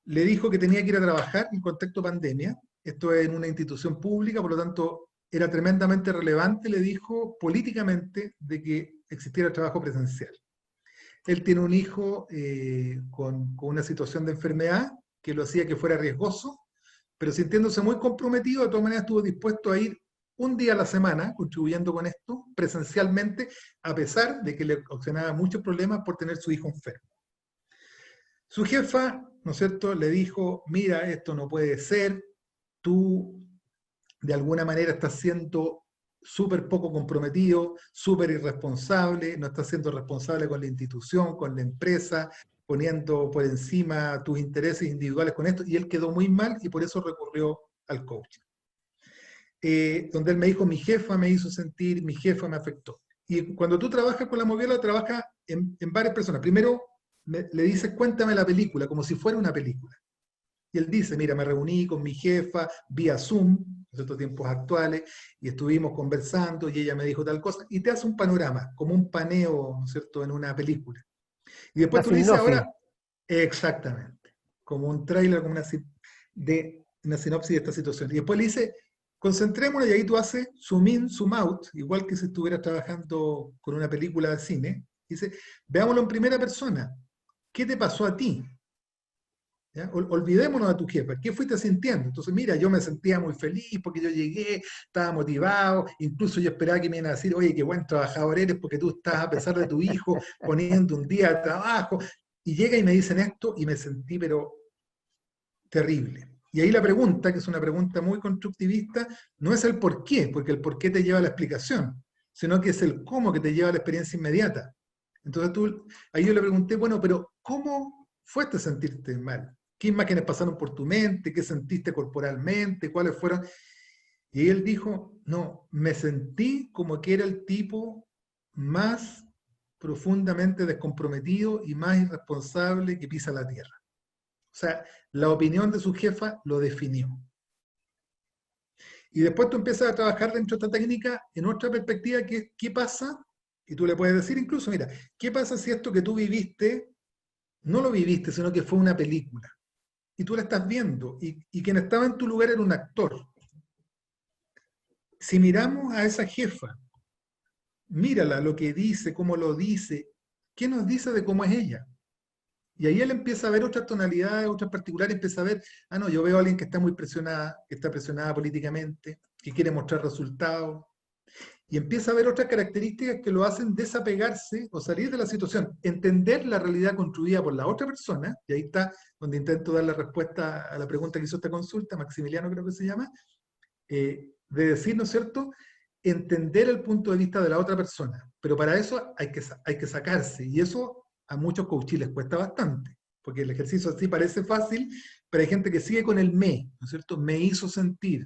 le dijo que tenía que ir a trabajar en contexto pandemia, esto es en una institución pública, por lo tanto era tremendamente relevante, le dijo políticamente, de que existiera trabajo presencial. Él tiene un hijo con una situación de enfermedad que lo hacía que fuera riesgoso, pero sintiéndose muy comprometido, de todas maneras estuvo dispuesto a ir un día a la semana contribuyendo con esto presencialmente, a pesar de que le ocasionaba muchos problemas por tener su hijo enfermo. Su jefa, ¿no es cierto?, le dijo, mira, esto no puede ser, tú de alguna manera estás siendo súper poco comprometido, súper irresponsable, no estás siendo responsable con la institución, con la empresa, poniendo por encima tus intereses individuales con esto, y él quedó muy mal y por eso recurrió al coaching. donde él me dijo, mi jefa me hizo sentir, mi jefa me afectó. Y cuando tú trabajas con la moviola, trabajas en varias personas. Primero le dices, cuéntame la película, como si fuera una película. Y él dice, mira, me reuní con mi jefa vía Zoom, en estos tiempos actuales, y estuvimos conversando y ella me dijo tal cosa, y te hace un panorama, como un paneo, ¿no es cierto?, en una película. Y después Una tú le dices, sinopsis. ahora, exactamente, como un tráiler, como una sinopsis de esta situación. Y después le dice, concentrémonos, y ahí tú haces zoom in, zoom out, igual que si estuvieras trabajando con una película de cine. Dice, veámoslo en primera persona. ¿Qué te pasó a ti? ¿Ya? Olvidémonos de tu jefe, ¿qué fuiste sintiendo? Entonces, mira, yo me sentía muy feliz porque yo llegué, estaba motivado, incluso yo esperaba que me iban a decir, oye, qué buen trabajador eres porque tú estás, a pesar de tu hijo, poniendo un día de trabajo, y llega y me dicen esto y me sentí, pero terrible. Y ahí la pregunta, que es una pregunta muy constructivista, no es el por qué, porque el por qué te lleva a la explicación, sino que es el cómo que te lleva a la experiencia inmediata. Entonces ahí yo le pregunté, bueno, pero ¿cómo fuiste a sentirte mal? ¿Qué imágenes pasaron por tu mente? ¿Qué sentiste corporalmente? ¿Cuáles fueron? Y él dijo, no, me sentí como que era el tipo más profundamente descomprometido y más irresponsable que pisa la tierra. O sea, la opinión de su jefa lo definió. Y después tú empiezas a trabajar dentro de esta técnica en otra perspectiva, que es qué pasa, y tú le puedes decir incluso, mira, ¿qué pasa si esto que tú viviste, no lo viviste, sino que fue una película? Y tú la estás viendo, y quien estaba en tu lugar era un actor. Si miramos a esa jefa, mírala, lo que dice, cómo lo dice, ¿qué nos dice de cómo es ella? Y ahí él empieza a ver otras tonalidades, otras particulares, empieza a ver, ah, no, yo veo a alguien que está muy presionada, que está presionada políticamente, que quiere mostrar resultados, y empieza a ver otras características que lo hacen desapegarse o salir de la situación, entender la realidad construida por la otra persona, y ahí está donde intento dar la respuesta a la pregunta que hizo esta consulta, Maximiliano creo que se llama, de decir, ¿no es cierto?, entender el punto de vista de la otra persona, pero para eso hay que sacarse, y eso a muchos coaches les cuesta bastante, porque el ejercicio así parece fácil, pero hay gente que sigue con el ¿no es cierto?, me hizo sentir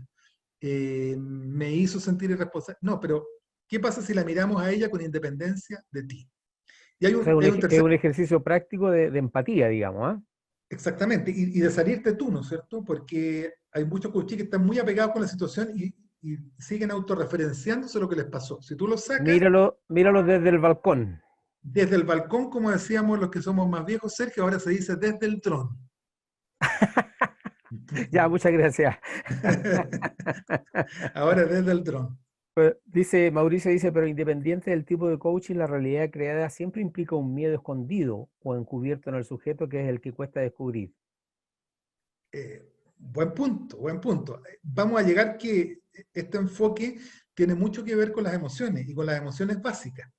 irresponsable. No, pero ¿qué pasa si la miramos a ella con independencia de ti? Y O sea, hay un es tercer, un ejercicio práctico de empatía, digamos, ¿ah? exactamente, y de salirte tú, ¿no es cierto? Porque hay muchos coaches que están muy apegados con la situación y siguen autorreferenciándose lo que les pasó. Si tú lo sacas Míralo desde el balcón. desde el balcón, como decíamos los que somos más viejos, Sergio, ahora se dice desde el dron. Ya, muchas gracias. Ahora desde el dron. Pues, Mauricio dice, pero independiente del tipo de coaching, la realidad creada siempre implica un miedo escondido o encubierto en el sujeto que es el que cuesta descubrir. Buen punto, buen punto. Vamos a llegar que este enfoque tiene mucho que ver con las emociones y con las emociones básicas.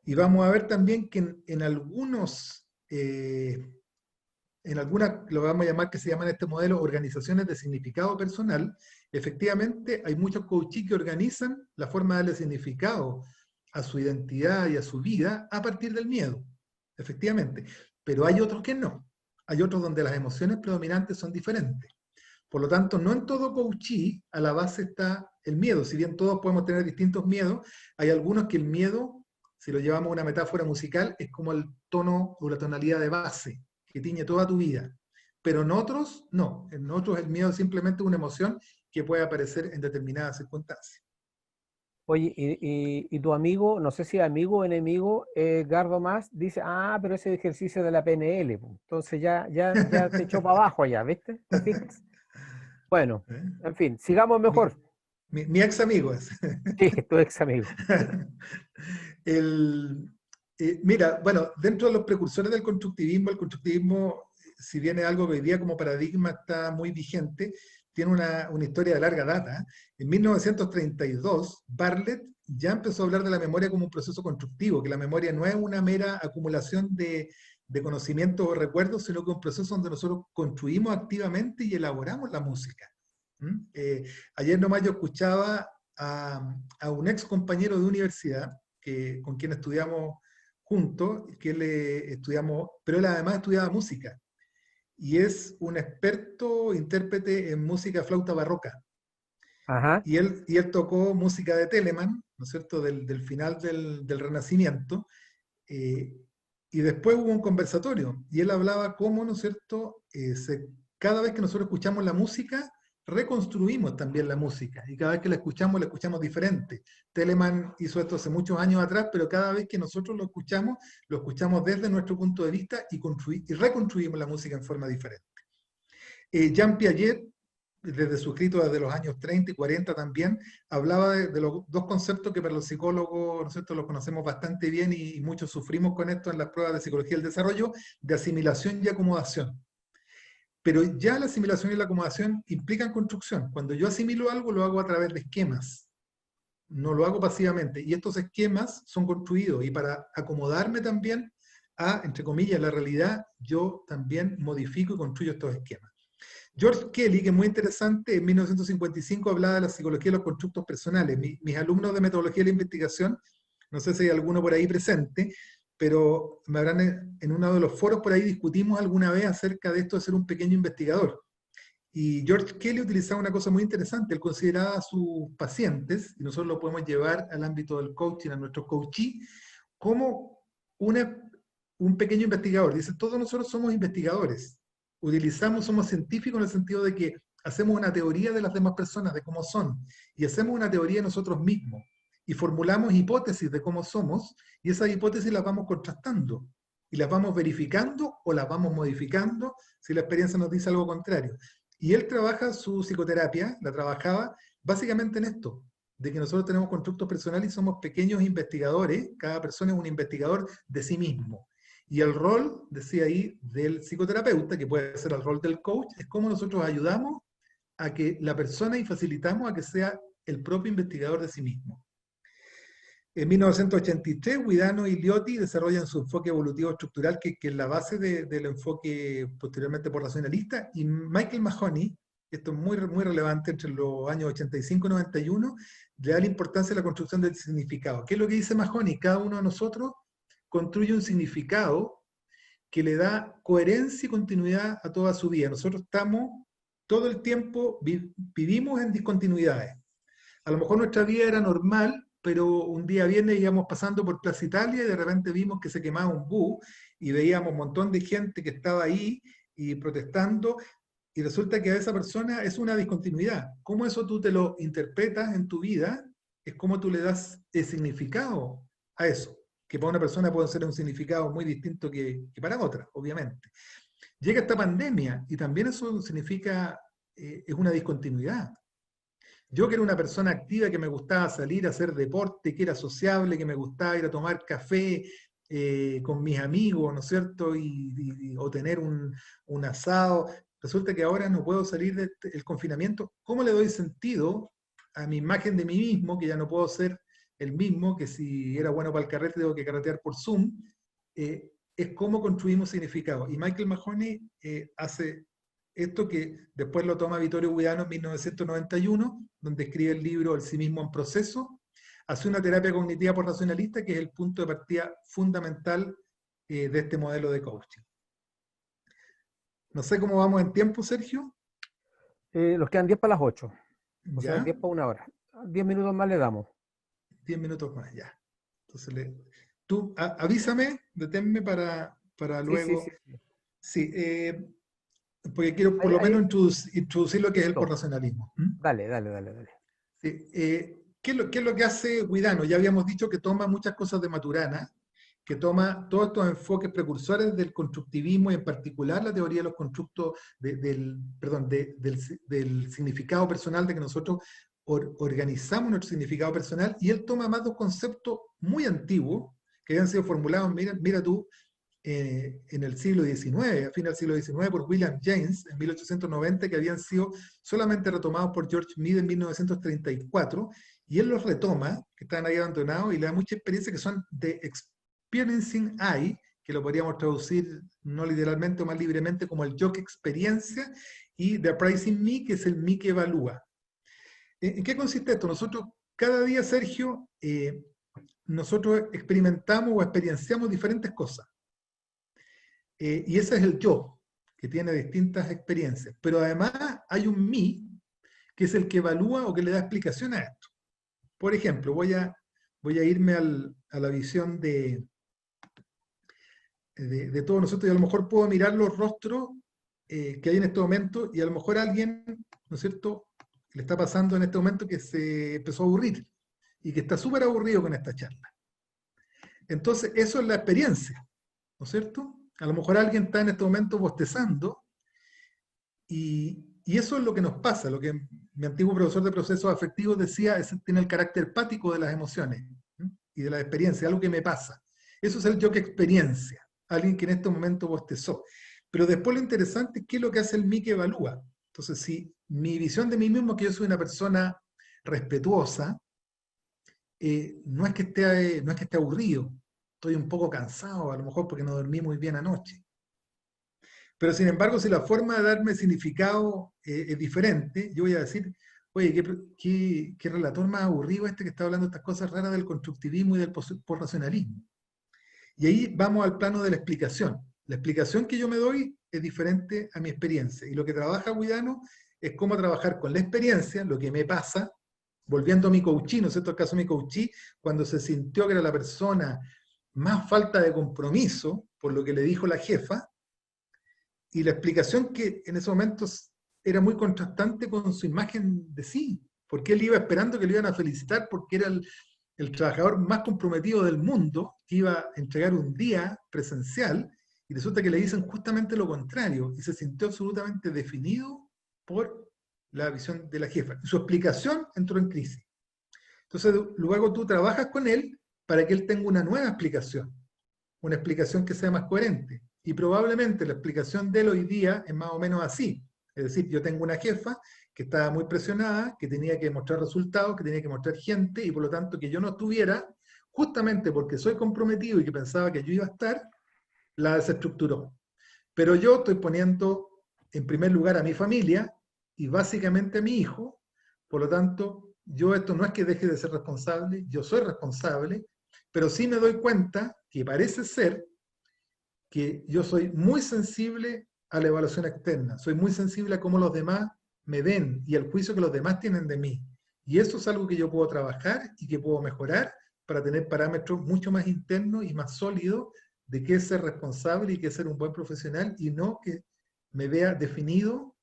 Y vamos a ver también que en algunos, en algunas, lo vamos a llamar que se llaman este modelo organizaciones de significado personal, efectivamente hay muchos coaches que organizan la forma de darle significado a su identidad y a su vida a partir del miedo, efectivamente. Pero hay otros que no. Hay otros donde las emociones predominantes son diferentes. Por lo tanto, no en todo coachí a la base está el miedo. Si bien todos podemos tener distintos miedos, hay algunos que el miedo, si lo llevamos a una metáfora musical, es como el tono o la tonalidad de base que tiñe toda tu vida. Pero en otros, no. En otros el miedo es simplemente una emoción que puede aparecer en determinadas circunstancias. Oye, y tu amigo, no sé si amigo o enemigo, Gardo Más, dice, ah, pero ese ejercicio de la PNL, pues. Entonces ya te echó para abajo allá, ¿viste? ¿Te fijas? Bueno, en fin, sigamos mi, mejor. mi ex amigo es. Sí, tu ex amigo. el, mira, bueno, dentro de los precursores del constructivismo, el constructivismo, si bien es algo que hoy día como paradigma está muy vigente, tiene una historia de larga data. En 1932, Bartlett ya empezó a hablar de la memoria como un proceso constructivo, que la memoria no es una mera acumulación de conocimientos o recuerdos, sino que es un proceso donde nosotros construimos activamente y elaboramos la música. Ayer nomás yo escuchaba a un ex compañero de universidad con quien estudiamos juntos, que él estudiamos, pero él además estudiaba música y es un experto intérprete en música flauta barroca. Ajá. y él tocó música de Telemann, ¿no es cierto?, del final del Renacimiento, eh, y después hubo un conversatorio, y él hablaba cómo, ¿no es cierto?, cada vez que nosotros escuchamos la música, reconstruimos también la música, y cada vez que la escuchamos diferente. Telemann hizo esto hace muchos años atrás, pero cada vez que nosotros lo escuchamos desde nuestro punto de vista y reconstruimos la música en forma diferente. Jean Piaget, desde su escrito desde los años 30 y 40 también, hablaba de los dos conceptos que para los psicólogos, ¿no es cierto?, los conocemos bastante bien y muchos sufrimos con esto en las pruebas de psicología del desarrollo, de asimilación y acomodación. Pero ya la asimilación y la acomodación implican construcción. Cuando yo asimilo algo, lo hago a través de esquemas, no lo hago pasivamente. Y estos esquemas son construidos, y para acomodarme también a, entre comillas, la realidad, yo también modifico y construyo estos esquemas. George Kelly, que es muy interesante, en 1955 hablaba de la psicología de los constructos personales. Mis alumnos de metodología de la investigación, no sé si hay alguno por ahí presente, pero me habrán, en uno de los foros por ahí discutimos alguna vez acerca de esto de ser un pequeño investigador. Y George Kelly utilizaba una cosa muy interesante. Él consideraba a sus pacientes, y nosotros lo podemos llevar al ámbito del coaching, a nuestros coachees, como un pequeño investigador. Dice, todos nosotros somos investigadores. Somos científicos en el sentido de que hacemos una teoría de las demás personas, de cómo son, y hacemos una teoría de nosotros mismos, y formulamos hipótesis de cómo somos, y esas hipótesis las vamos contrastando, y las vamos verificando o las vamos modificando si la experiencia nos dice algo contrario. Y él trabaja su psicoterapia, la trabajaba básicamente en esto, de que nosotros tenemos constructos personales y somos pequeños investigadores, cada persona es un investigador de sí mismo. Y el rol, decía ahí, del psicoterapeuta, que puede ser el rol del coach, es cómo nosotros ayudamos a que la persona y facilitamos a que sea el propio investigador de sí mismo. En 1983, Guidano y Liotti desarrollan su enfoque evolutivo estructural, que es la base del enfoque posteriormente por racionalista, y Michael Mahoney, esto es muy, muy relevante, entre los años 85 y 91, le da la importancia de la construcción del significado. ¿Qué es lo que dice Mahoney? Cada uno de nosotros construye un significado que le da coherencia y continuidad a toda su vida. Nosotros estamos todo el tiempo, vivimos en discontinuidades. A lo mejor nuestra vida era normal, pero un día viernes íbamos pasando por Plaza Italia y de repente vimos que se quemaba un bus y veíamos un montón de gente que estaba ahí y protestando, y resulta que a esa persona es una discontinuidad. ¿Cómo eso tú te lo interpretas en tu vida? Es como tú le das el significado a eso, que para una persona puede ser un significado muy distinto que para otra, obviamente. Llega esta pandemia y también eso significa, es una discontinuidad. Yo que era una persona activa, que me gustaba salir a hacer deporte, que era sociable, que me gustaba ir a tomar café con mis amigos, ¿no es cierto? O tener un asado. Resulta que ahora no puedo salir del confinamiento. ¿Cómo le doy sentido a mi imagen de mí mismo, que ya no puedo ser el mismo, que si era bueno para el carrete tengo que carretear por Zoom? Es cómo construimos significado. Y Michael Mahoney hace esto, que después lo toma Vittorio Guidano en 1991, donde escribe el libro El sí mismo en proceso. Hace una terapia cognitiva por racionalista, que es el punto de partida fundamental de este modelo de coaching. No sé cómo vamos en tiempo, Sergio. Nos quedan 10 para las 8. O sea, ¿Ya? 10 para una hora. 10 minutos más le damos. 10 minutos más, ya. Entonces, tú avísame, deténme para luego. Sí. Sí, porque quiero por lo menos introducir lo que es el corracionalismo. Dale. Sí, ¿qué es lo que hace Guidano? Ya habíamos dicho que toma muchas cosas de Maturana, que toma todos estos enfoques precursores del constructivismo, y en particular la teoría de los constructos, del significado personal, de que nosotros organizamos nuestro significado personal, y él toma más dos conceptos muy antiguos que habían sido formulados, mira tú, en el siglo XIX, a fin del siglo XIX, por William James en 1890, que habían sido solamente retomados por George Mead en 1934, y él los retoma, que están ahí abandonados, y le da mucha experiencia, que son The Experiencing I, que lo podríamos traducir no literalmente o más libremente como el yo que experiencia, y The Appraising Me, que es el mí que evalúa. ¿En qué consiste esto? Nosotros, cada día, Sergio, nosotros experimentamos o experienciamos diferentes cosas. Y ese es el yo, que tiene distintas experiencias. Pero además hay un mí, que es el que evalúa o que le da explicación a esto. Por ejemplo, voy a irme a la visión de todos nosotros, y a lo mejor puedo mirar los rostros que hay en este momento, y a lo mejor a alguien, ¿no es cierto?, le está pasando en este momento que se empezó a aburrir, y que está súper aburrido con esta charla. Entonces, eso es la experiencia, ¿no es cierto? A lo mejor alguien está en este momento bostezando, y eso es lo que nos pasa, lo que mi antiguo profesor de procesos afectivos decía, tiene el carácter pático de las emociones, ¿sí?, y de la experiencia, algo que me pasa. Eso es el yo que experiencia, alguien que en este momento bostezó. Pero después lo interesante es qué es lo que hace el mí que evalúa. Entonces, si mi visión de mí mismo es que yo soy una persona respetuosa, no es que esté aburrido, estoy un poco cansado, a lo mejor porque no dormí muy bien anoche. Pero sin embargo, si la forma de darme significado es diferente, yo voy a decir, oye, qué relator más aburrido este que está hablando de estas cosas raras del constructivismo y del postracionalismo. Y ahí vamos al plano de la explicación. La explicación que yo me doy es diferente a mi experiencia. Y lo que trabaja Guidano es cómo trabajar con la experiencia, lo que me pasa, volviendo a mi coachí, ¿no es cierto? El caso de mi coachí, cuando se sintió que era la persona más falta de compromiso por lo que le dijo la jefa, y la explicación que en esos momentos era muy contrastante con su imagen de sí, porque él iba esperando que le iban a felicitar porque era el trabajador más comprometido del mundo, que iba a entregar un día presencial, y resulta que le dicen justamente lo contrario, y se sintió absolutamente definido por la visión de la jefa. Y su explicación entró en crisis. Entonces, luego tú trabajas con él para que él tenga una nueva explicación, una explicación que sea más coherente. Y probablemente la explicación de él hoy día es más o menos así. Es decir, yo tengo una jefa que estaba muy presionada, que tenía que mostrar resultados, que tenía que mostrar gente, y por lo tanto que yo no estuviera, justamente porque soy comprometido y que pensaba que yo iba a estar, la desestructuró. Pero yo estoy poniendo en primer lugar a mi familia y básicamente a mi hijo, por lo tanto, yo esto no es que deje de ser responsable, yo soy responsable, pero sí me doy cuenta que parece ser que yo soy muy sensible a la evaluación externa, soy muy sensible a cómo los demás me ven y al juicio que los demás tienen de mí. Y eso es algo que yo puedo trabajar y que puedo mejorar para tener parámetros mucho más internos y más sólidos de qué es ser responsable y qué es ser un buen profesional, y no que me vea definido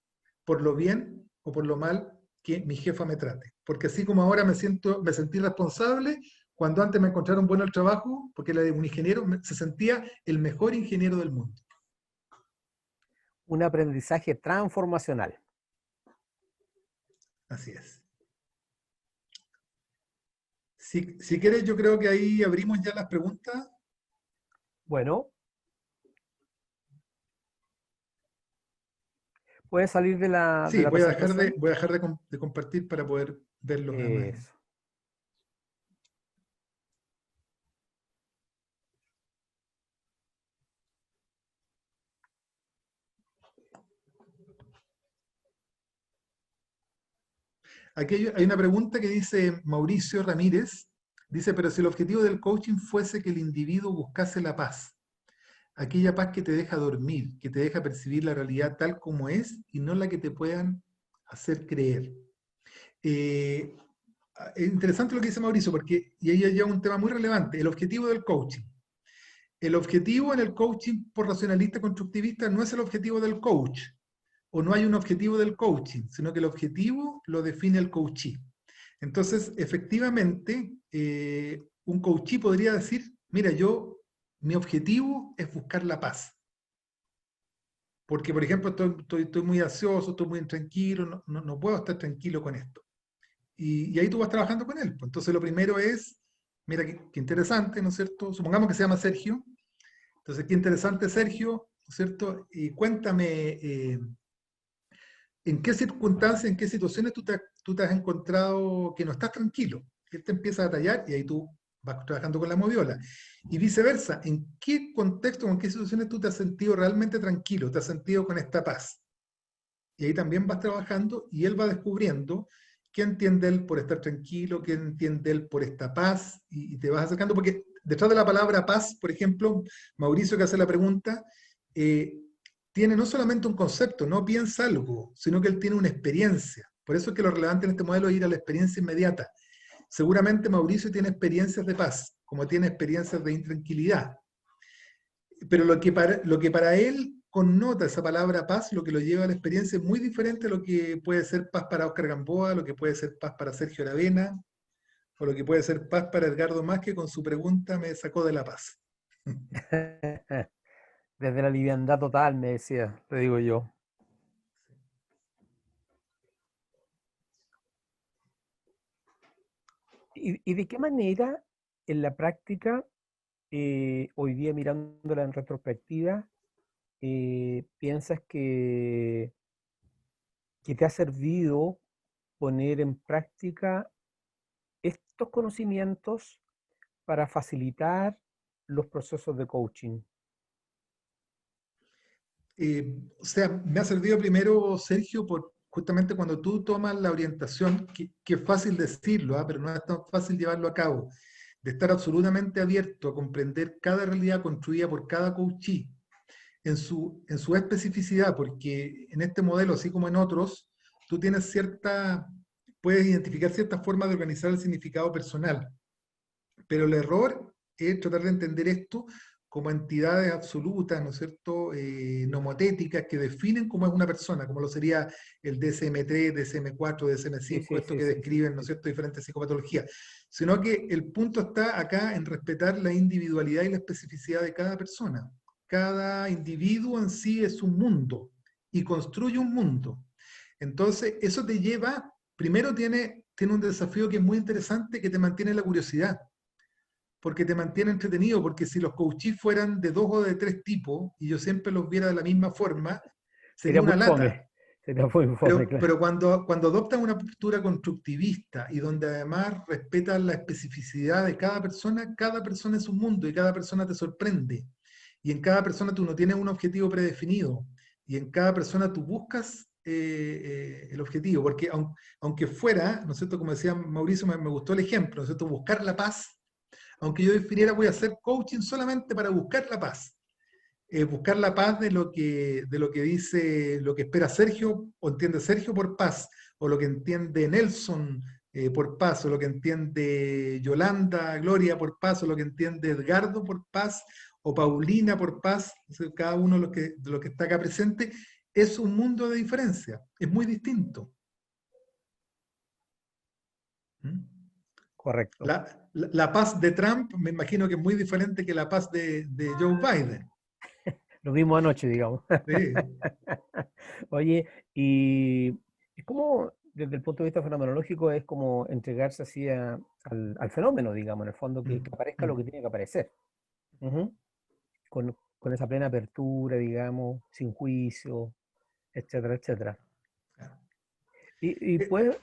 por lo bien o por lo mal que mi jefa me trate. Porque así como ahora me sentí responsable, cuando antes me encontraron bueno el trabajo, porque era de un ingeniero, se sentía el mejor ingeniero del mundo. Un aprendizaje transformacional. Así es. Si quieres, yo creo que ahí abrimos ya las preguntas. Bueno. ¿Puedes salir de la, sí, de la voy a presentación? dejar de compartir para poder verlo nada más. Eso. Aquí hay una pregunta que dice Mauricio Ramírez, dice, pero si el objetivo del coaching fuese que el individuo buscase la paz, aquella paz que te deja dormir, que te deja percibir la realidad tal como es y no la que te puedan hacer creer. Es interesante lo que dice Mauricio, porque y ahí hay un tema muy relevante, el objetivo del coaching. El objetivo en el coaching por racionalista constructivista no es el objetivo del coach, o no hay un objetivo del coaching, sino que el objetivo lo define el coachee. Entonces, efectivamente, un coachee podría decir, mira, mi objetivo es buscar la paz. Porque, por ejemplo, estoy muy ansioso, estoy muy intranquilo, no puedo estar tranquilo con esto. Y ahí tú vas trabajando con él. Entonces, lo primero es, mira, qué interesante, ¿no es cierto? Supongamos que se llama Sergio. Entonces, qué interesante, Sergio, ¿no es cierto? Y cuéntame, ¿en qué circunstancias, en qué situaciones tú te has encontrado que no estás tranquilo? Él te empieza a detallar y ahí tú vas trabajando con la moviola. Y viceversa, ¿en qué contexto, en qué situaciones tú te has sentido realmente tranquilo, te has sentido con esta paz? Y ahí también vas trabajando y él va descubriendo qué entiende él por estar tranquilo, qué entiende él por esta paz, y te vas acercando, porque detrás de la palabra paz, por ejemplo, Mauricio que hace la pregunta, tiene no solamente un concepto, no piensa algo, sino que él tiene una experiencia. Por eso es que lo relevante en este modelo es ir a la experiencia inmediata. Seguramente Mauricio tiene experiencias de paz, como tiene experiencias de intranquilidad. Pero lo que para él connota esa palabra paz, lo que lo lleva a la experiencia es muy diferente a lo que puede ser paz para Oscar Gamboa, lo que puede ser paz para Sergio Aravena, o lo que puede ser paz para Edgardo Más, que con su pregunta me sacó de la paz. Desde la liviandad total, me decía, te digo yo. ¿Y de qué manera en la práctica, hoy día mirándola en retrospectiva, piensas que te ha servido poner en práctica estos conocimientos para facilitar los procesos de coaching? O sea, me ha servido primero, Sergio, por justamente cuando tú tomas la orientación, que es fácil decirlo, pero no es tan fácil llevarlo a cabo, de estar absolutamente abierto a comprender cada realidad construida por cada coachee en su especificidad, porque en este modelo, así como en otros, tú tienes puedes identificar ciertas formas de organizar el significado personal, pero el error es tratar de entender esto como entidades absolutas, ¿no es cierto?, nomotéticas que definen cómo es una persona, como lo sería el DSM-3, DSM-4, DSM-5, esto que describen, ¿no es cierto?, diferentes psicopatologías, sino que el punto está acá en respetar la individualidad y la especificidad de cada persona. Cada individuo en sí es un mundo y construye un mundo. Entonces, eso te lleva, primero tiene un desafío que es muy interesante, que te mantiene la curiosidad, porque te mantiene entretenido, porque si los coaches fueran de 2 o de 3 tipos, y yo siempre los viera de la misma forma, sería Sería muy una lata. fome. Sería muy fome, claro. Pero cuando adoptas una postura constructivista y donde además respetas la especificidad de cada persona es un mundo y cada persona te sorprende. Y en cada persona tú no tienes un objetivo predefinido. Y en cada persona tú buscas el objetivo. Porque aunque fuera, ¿no es cierto? Como decía Mauricio, me gustó el ejemplo, ¿no es cierto? Buscar la paz. Aunque yo definiera, voy a hacer coaching solamente para buscar la paz. Buscar la paz de lo que dice, lo que espera Sergio, o entiende Sergio por paz, o lo que entiende Nelson por paz, o lo que entiende Yolanda, Gloria por paz, o lo que entiende Edgardo por paz, o Paulina por paz, o sea, cada uno de los que está acá presente, es un mundo de diferencia, es muy distinto. ¿Mm? Correcto. La paz de Trump me imagino que es muy diferente que la paz de Joe Biden. Lo mismo anoche, digamos. Sí. Oye, y es como, desde el punto de vista fenomenológico, es como entregarse así al fenómeno, digamos, en el fondo, que aparezca lo que tiene que aparecer. Ujú. Con esa plena apertura, digamos, sin juicio, etcétera, etcétera. Y pues,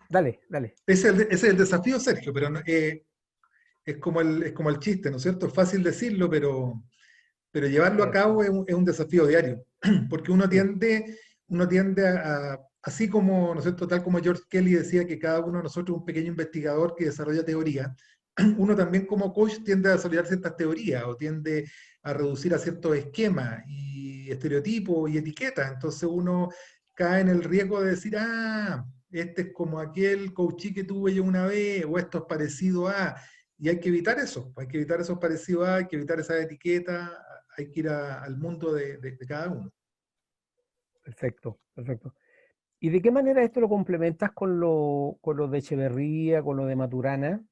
dale. Ese es el desafío, Sergio, pero es como el chiste, ¿no es cierto? Es fácil decirlo, pero llevarlo a cabo es un desafío diario, porque uno tiende así como, ¿no es cierto?, tal como George Kelly decía que cada uno de nosotros es un pequeño investigador que desarrolla teoría, uno también como coach tiende a desarrollar ciertas teorías o tiende a reducir a ciertos esquemas y estereotipos y etiquetas, entonces uno cae en el riesgo de decir, este es como aquel coachí que tuve yo una vez, o esto es parecido a... Y hay que evitar eso, hay que evitar esos parecidos, hay que evitar esa etiqueta, hay que ir al mundo de cada uno. Perfecto. ¿Y de qué manera esto lo complementas con lo de Echeverría, con lo de Maturana?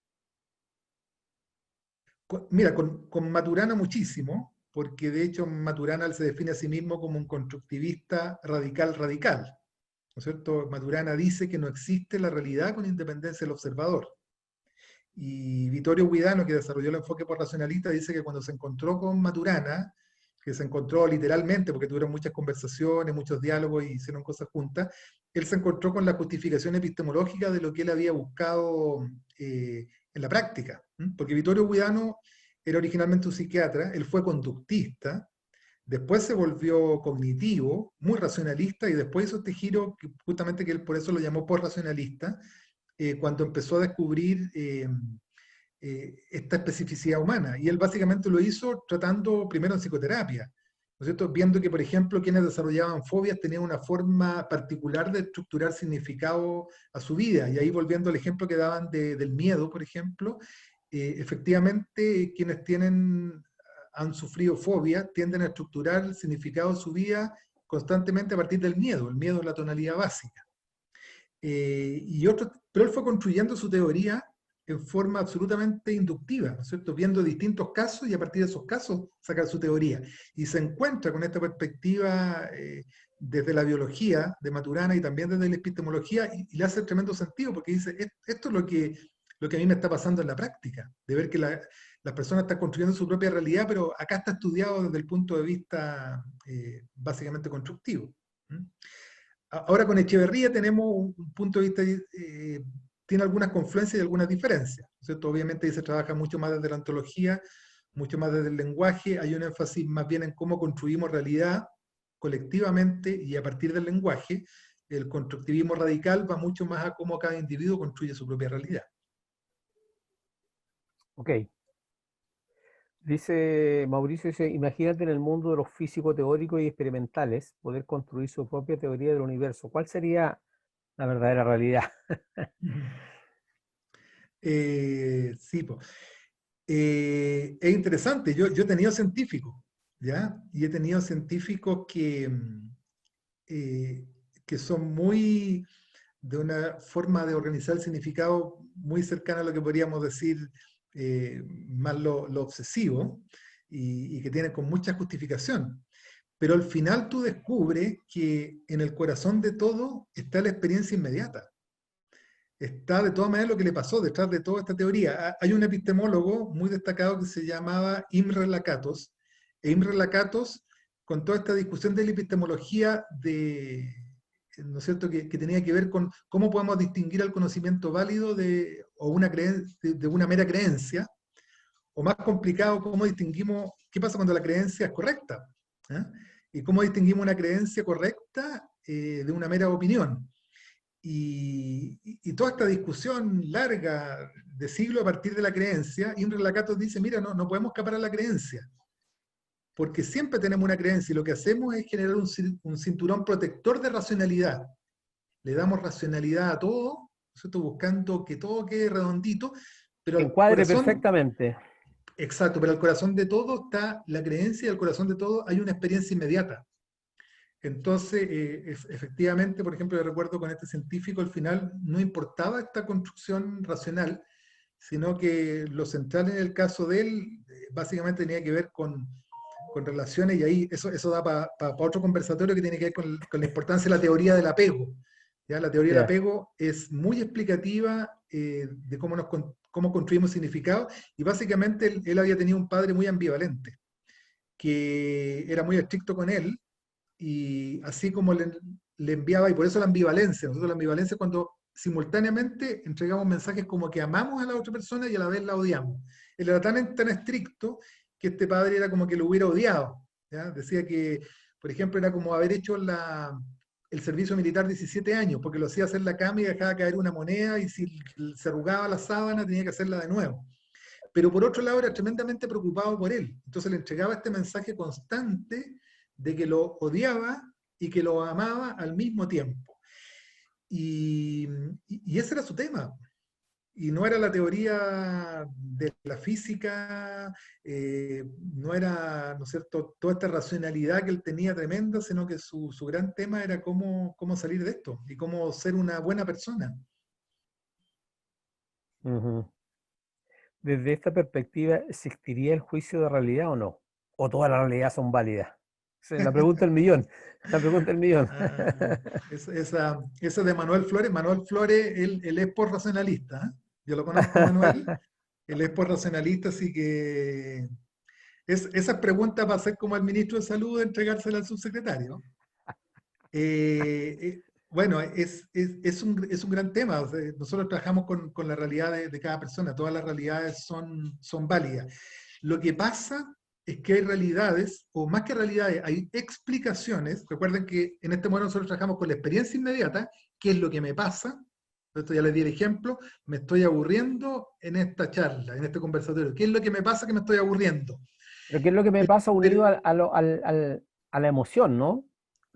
Mira, con Maturana muchísimo, porque de hecho Maturana se define a sí mismo como un constructivista radical, ¿no es cierto? Maturana dice que no existe la realidad con independencia del observador. Y Vittorio Guidano, que desarrolló el enfoque por racionalista, dice que cuando se encontró con Maturana, que se encontró literalmente, porque tuvieron muchas conversaciones, muchos diálogos y hicieron cosas juntas, él se encontró con la justificación epistemológica de lo que él había buscado en la práctica. Porque Vittorio Guidano era originalmente un psiquiatra, él fue conductista, después se volvió cognitivo, muy racionalista, y después hizo este giro, justamente que él por eso lo llamó post-racionalista, cuando empezó a descubrir esta especificidad humana. Y él básicamente lo hizo tratando primero en psicoterapia. ¿no es cierto? Viendo que, por ejemplo, quienes desarrollaban fobias tenían una forma particular de estructurar significado a su vida. Y ahí volviendo al ejemplo que daban del miedo, por ejemplo, efectivamente quienes han sufrido fobia tienden a estructurar el significado de su vida constantemente a partir del miedo. El miedo es la tonalidad básica. Pero él fue construyendo su teoría en forma absolutamente inductiva, ¿no es cierto? Viendo distintos casos y a partir de esos casos sacar su teoría. Y se encuentra con esta perspectiva desde la biología de Maturana y también desde la epistemología y le hace tremendo sentido porque dice, esto es lo que a mí me está pasando en la práctica, de ver que las personas están construyendo su propia realidad, pero acá está estudiado desde el punto de vista básicamente constructivo. Ahora con Echeverría tenemos un punto de vista, tiene algunas confluencias y algunas diferencias, ¿cierto? Obviamente ahí se trabaja mucho más desde la ontología, mucho más desde el lenguaje, hay un énfasis más bien en cómo construimos realidad colectivamente y a partir del lenguaje. El constructivismo radical va mucho más a cómo cada individuo construye su propia realidad. Ok. Dice Mauricio, imagínate en el mundo de los físicos teóricos y experimentales poder construir su propia teoría del universo. ¿Cuál sería la verdadera realidad? Sí, pues. Es interesante, yo he tenido científicos, ¿ya? Y he tenido científicos que son muy, de una forma de organizar el significado muy cercana a lo que podríamos decir más lo obsesivo y que tienen con mucha justificación. Pero al final tú descubres que en el corazón de todo está la experiencia inmediata. Está de todas maneras lo que le pasó detrás de toda esta teoría. Hay un epistemólogo muy destacado que se llamaba Imre Lakatos, e Imre Lakatos, con toda esta discusión de la epistemología ¿no es cierto?, que tenía que ver con cómo podemos distinguir el conocimiento válido de una mera creencia, o más complicado, cómo distinguimos, qué pasa cuando la creencia es correcta, ¿eh? Y cómo distinguimos una creencia correcta de una mera opinión. Y toda esta discusión larga de siglos a partir de la creencia, Imre Lakatos dice, mira, no podemos escapar a la creencia, porque siempre tenemos una creencia y lo que hacemos es generar un cinturón protector de racionalidad. Le damos racionalidad a todo, ¿cierto?, buscando que todo quede redondito, pero encuadre perfectamente. Exacto, pero al corazón de todo está la creencia y al corazón de todo hay una experiencia inmediata. Entonces, efectivamente, por ejemplo, yo recuerdo con este científico, al final no importaba esta construcción racional, sino que lo central en el caso de él básicamente tenía que ver con relaciones, y ahí eso da para otro conversatorio que tiene que ver con la importancia de la teoría del apego. ¿Ya? La teoría del apego es muy explicativa de cómo construimos significado, y básicamente él había tenido un padre muy ambivalente, que era muy estricto con él, y así como le enviaba, y por eso la ambivalencia. Nosotros la ambivalencia es cuando simultáneamente entregamos mensajes como que amamos a la otra persona y a la vez la odiamos. Él era tan estricto que este padre era como que lo hubiera odiado, ¿ya? Decía que, por ejemplo, era como haber hecho el servicio militar 17 años, porque lo hacía hacer la cama y dejaba caer una moneda, y si se arrugaba la sábana tenía que hacerla de nuevo. Pero por otro lado era tremendamente preocupado por él. Entonces le entregaba este mensaje constante de que lo odiaba y que lo amaba al mismo tiempo. Y ese era su tema. Y no era la teoría de la física, no era, ¿no es cierto?, toda esta racionalidad que él tenía tremenda, sino que su gran tema era cómo salir de esto y cómo ser una buena persona. Desde esta perspectiva, ¿existiría el juicio de realidad o no? ¿O todas las realidades son válidas? La pregunta del millón. La pregunta del millón. Esa de Manuel Flores. Manuel Flores, él es post-racionalista. ¿Eh? Yo lo conozco a Manuel. Él es post-racionalista, así que esas preguntas va a ser como el ministro de Salud entregársela al subsecretario. Bueno, es un gran tema. O sea, nosotros trabajamos con la realidad de cada persona. Todas las realidades son válidas. Lo que pasa es que hay realidades, o más que realidades, hay explicaciones. Recuerden que en este momento nosotros trabajamos con la experiencia inmediata. ¿Qué es lo que me pasa? Esto ya les di el ejemplo. Me estoy aburriendo en esta charla, en este conversatorio. ¿Qué es lo que me pasa que me estoy aburriendo? ¿Pero qué es lo que me pasa unido a la emoción, ¿no?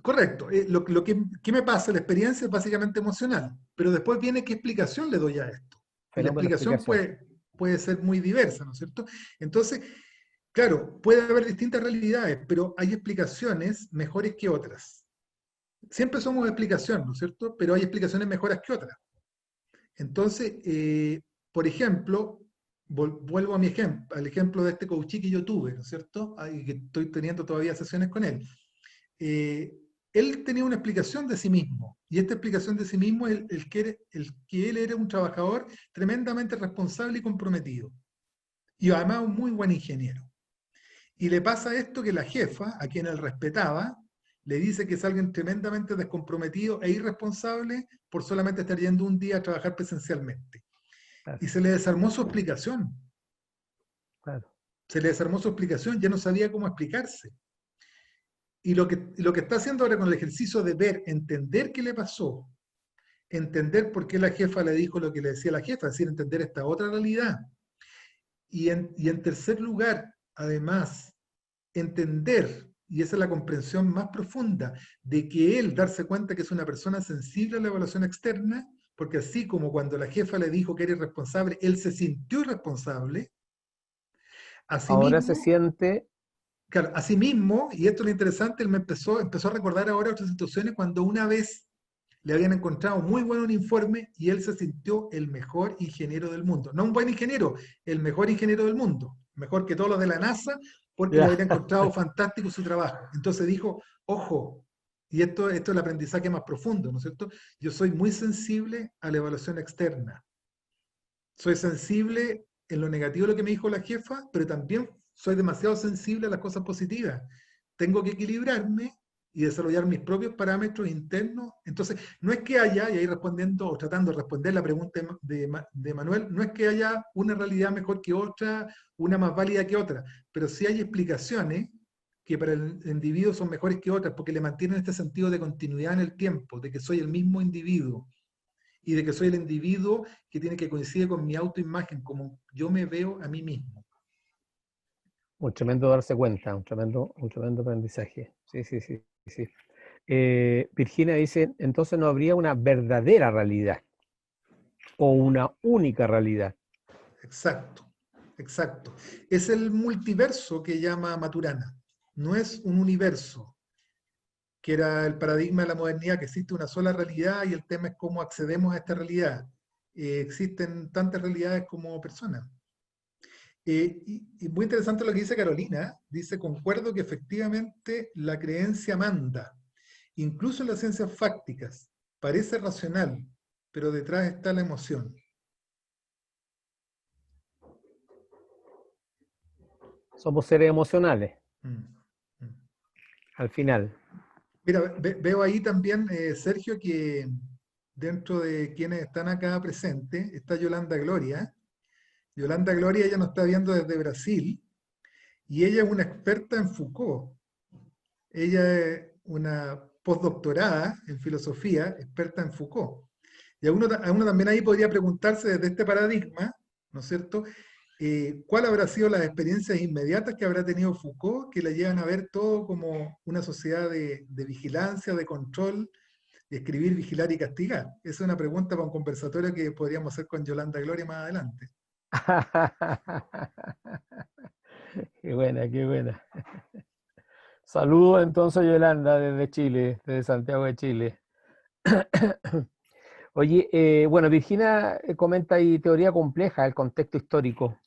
Correcto. ¿Qué me pasa? La experiencia es básicamente emocional, pero después viene qué explicación le doy a esto. Y la Fenómeno de explicación explicación. puede ser muy diversa, ¿no es cierto? Entonces, claro, puede haber distintas realidades, pero hay explicaciones mejores que otras. Siempre somos explicación, ¿no es cierto? Pero hay explicaciones mejores que otras. Entonces, por ejemplo, vuelvo a al ejemplo de este coachí que yo tuve, ¿no es cierto? Y que estoy teniendo todavía sesiones con él. Él tenía una explicación de sí mismo, y esta explicación de sí mismo es el que él era un trabajador tremendamente responsable y comprometido, y además un muy buen ingeniero. Y le pasa esto que la jefa, a quien él respetaba, le dice que es alguien tremendamente descomprometido e irresponsable por solamente estar yendo un día a trabajar presencialmente. Claro, Y se le desarmó su explicación. claro. Se le desarmó su explicación, ya no sabía cómo explicarse. Y lo que está haciendo ahora con el ejercicio de ver, entender qué le pasó, entender por qué la jefa le dijo lo que le decía la jefa, es decir, entender esta otra realidad. Y en tercer lugar, además, entender, y esa es la comprensión más profunda, de que él darse cuenta que es una persona sensible a la evaluación externa, porque así como cuando la jefa le dijo que era irresponsable, él se sintió irresponsable, Ahora se asimismo, siente, claro, asimismo, y esto es lo interesante, él empezó a recordar ahora otras situaciones cuando una vez le habían encontrado muy buen informe y él se sintió el mejor ingeniero del mundo. No un buen ingeniero, el mejor ingeniero del mundo. Mejor que todos los de la NASA, porque le ya, habían encontrado fantástico su trabajo. Entonces dijo, ojo, y esto es el aprendizaje más profundo, ¿no es cierto? Yo soy muy sensible a la evaluación externa. Soy sensible en lo negativo de lo que me dijo la jefa, pero también soy demasiado sensible a las cosas positivas. Tengo que equilibrarme y desarrollar mis propios parámetros internos. Entonces, no es que haya, y ahí respondiendo o tratando de responder la pregunta de Manuel, no es que haya una realidad mejor que otra, una más válida que otra, pero sí hay explicaciones que para el individuo son mejores que otras, porque le mantienen este sentido de continuidad en el tiempo, de que soy el mismo individuo y de que soy el individuo que tiene que coincidir con mi autoimagen, como yo me veo a mí mismo. un tremendo darse cuenta, un tremendo aprendizaje. Sí, sí, sí, sí. Virginia dice, entonces no habría una verdadera realidad o una única realidad. Exacto, exacto. Es el multiverso que llama Maturana, no es un universo, que era el paradigma de la modernidad, que existe una sola realidad y el tema es cómo accedemos a esta realidad. Existen tantas realidades como personas. Y muy interesante lo que dice Carolina, dice, concuerdo que efectivamente la creencia manda, incluso en las ciencias fácticas, parece racional, pero detrás está la emoción. Somos seres emocionales, Mm, mm. al final. Mira, veo ahí también, Sergio, que dentro de quienes están acá presentes está Yolanda Gloria. Yolanda Gloria, ella nos está viendo desde Brasil y ella es una experta en Foucault. Ella es una postdoctorada en filosofía, experta en Foucault. Y a uno también ahí podría preguntarse desde este paradigma, ¿no es cierto? ¿Cuál habrá sido las experiencias inmediatas que habrá tenido Foucault que le llevan a ver todo como una sociedad de vigilancia, de control, de escribir, vigilar y castigar? Esa es una pregunta para un conversatorio que podríamos hacer con Yolanda Gloria más adelante. Qué buena, qué buena. Saludos entonces, Yolanda, desde Chile, desde Santiago de Chile. Oye, bueno, Virginia comenta ahí teoría compleja, el contexto histórico.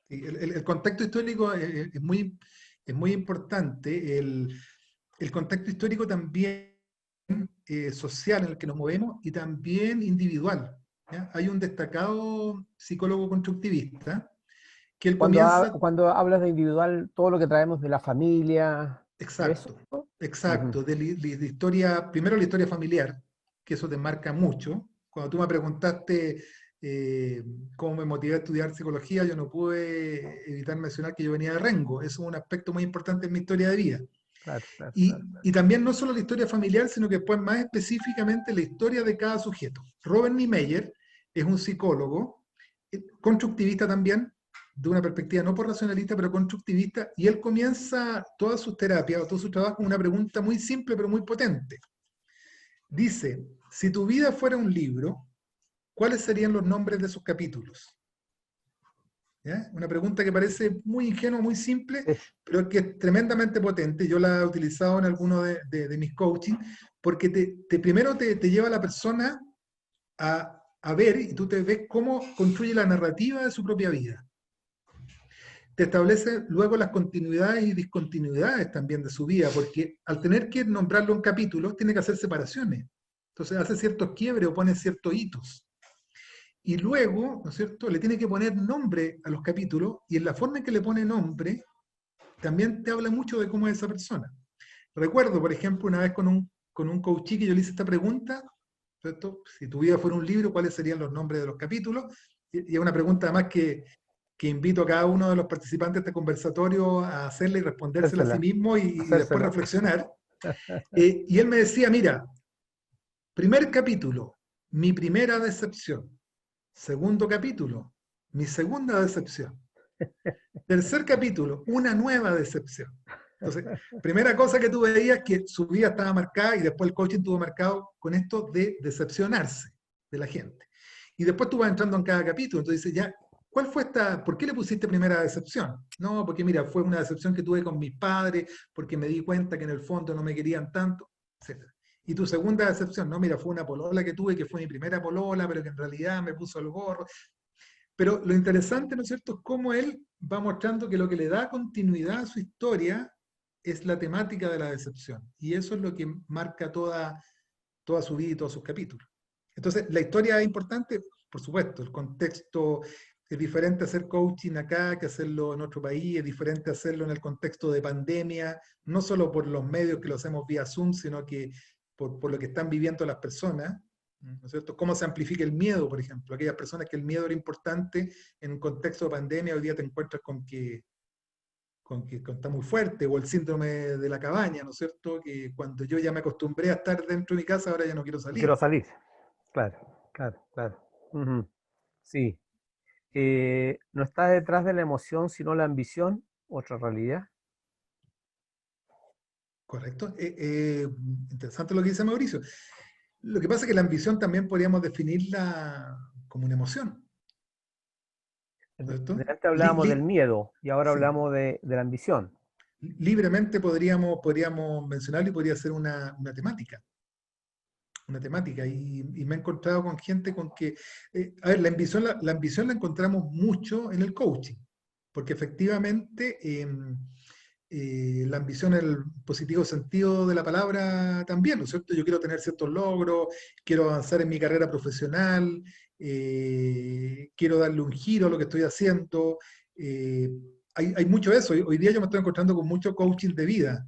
Sí, el contexto histórico es muy importante. El contexto histórico también social en el que nos movemos y también individual. ¿Ya? Hay un destacado psicólogo constructivista que él comienza, Cuando hablas de individual, todo lo que traemos de la familia, ¿eso? exacto, Ujú. exacto, de historia, primero la historia familiar, que eso te marca mucho. Cuando tú me preguntaste cómo me motivé a estudiar psicología, yo no pude evitar mencionar que yo venía de Rengo. Eso es un aspecto muy importante en mi historia de vida. Claro, claro, claro. Y también no solo la historia familiar, sino que pues más específicamente la historia de cada sujeto. Robert Niemeyer es un psicólogo, constructivista también, de una perspectiva no por racionalista, pero constructivista, y él comienza todas sus terapias o todo su trabajo con una pregunta muy simple pero muy potente. Dice, si tu vida fuera un libro, ¿cuáles serían los nombres de sus capítulos? ¿Ya? Una pregunta que parece muy ingenua, muy simple, pero que es tremendamente potente. Yo la he utilizado en algunos de mis coaching, porque primero te lleva a la persona a ver, y tú te ves cómo construye la narrativa de su propia vida. Te establece luego las continuidades y discontinuidades también de su vida, porque al tener que nombrarlo en capítulos, tiene que hacer separaciones. Entonces hace ciertos quiebres o pone ciertos hitos. Y luego, ¿no es cierto?, le tiene que poner nombre a los capítulos, y en la forma en que le pone nombre, también te habla mucho de cómo es esa persona. Recuerdo, por ejemplo, una vez con un coachí que yo le hice esta pregunta, ¿cierto? Si tu vida fuera un libro, ¿cuáles serían los nombres de los capítulos? Y es una pregunta además que invito a cada uno de los participantes de este conversatorio a hacerla y respondérsela a sí mismo y después reflexionar. Y él me decía, mira, primer capítulo, mi primera decepción. Segundo capítulo, mi segunda decepción. Tercer capítulo, una nueva decepción. Entonces, primera cosa que tú veías es que su vida estaba marcada y después el coaching tuvo marcado con esto de decepcionarse de la gente. Y después tú vas entrando en cada capítulo, entonces dices, ya, ¿cuál fue esta? ¿Por qué le pusiste primera decepción? No, porque mira, fue una decepción que tuve con mis padres, porque me di cuenta que en el fondo no me querían tanto, etc. Y tu segunda decepción, no, mira, fue una polola que tuve, que fue mi primera polola, pero que en realidad me puso el gorro. Pero lo interesante, ¿no es cierto?, es cómo él va mostrando que lo que le da continuidad a su historia es la temática de la decepción. Y eso es lo que marca toda su vida y todos sus capítulos. Entonces, la historia es importante, por supuesto, el contexto es diferente hacer coaching acá que hacerlo en otro país, es diferente hacerlo en el contexto de pandemia, no solo por los medios que lo hacemos vía Zoom, sino que por lo que están viviendo las personas, ¿no es cierto? ¿Cómo se amplifica el miedo, por ejemplo? Aquellas personas que el miedo era importante en un contexto de pandemia, hoy día te encuentras con que está muy fuerte, o el síndrome de la cabaña, ¿no es cierto? Que cuando yo ya me acostumbré a estar dentro de mi casa, ahora ya no quiero salir. Quiero salir, claro, claro, claro. Sí. No está detrás de la emoción, sino la ambición, otra realidad. Correcto. Interesante lo que dice Mauricio. Lo que pasa es que la ambición también podríamos definirla como una emoción. ¿Cierto? Antes hablábamos del miedo y ahora sí. hablamos de la ambición. Libremente podríamos mencionarlo y podría ser una temática. Una temática. Y me he encontrado con gente con que, a ver, la ambición la encontramos mucho en el coaching, porque efectivamente la ambición en el positivo sentido de la palabra también, ¿no es cierto? Yo quiero tener ciertos logros, quiero avanzar en mi carrera profesional, quiero darle un giro a lo que estoy haciendo. Hay mucho de eso. Hoy día yo me estoy encontrando con mucho coaching de vida.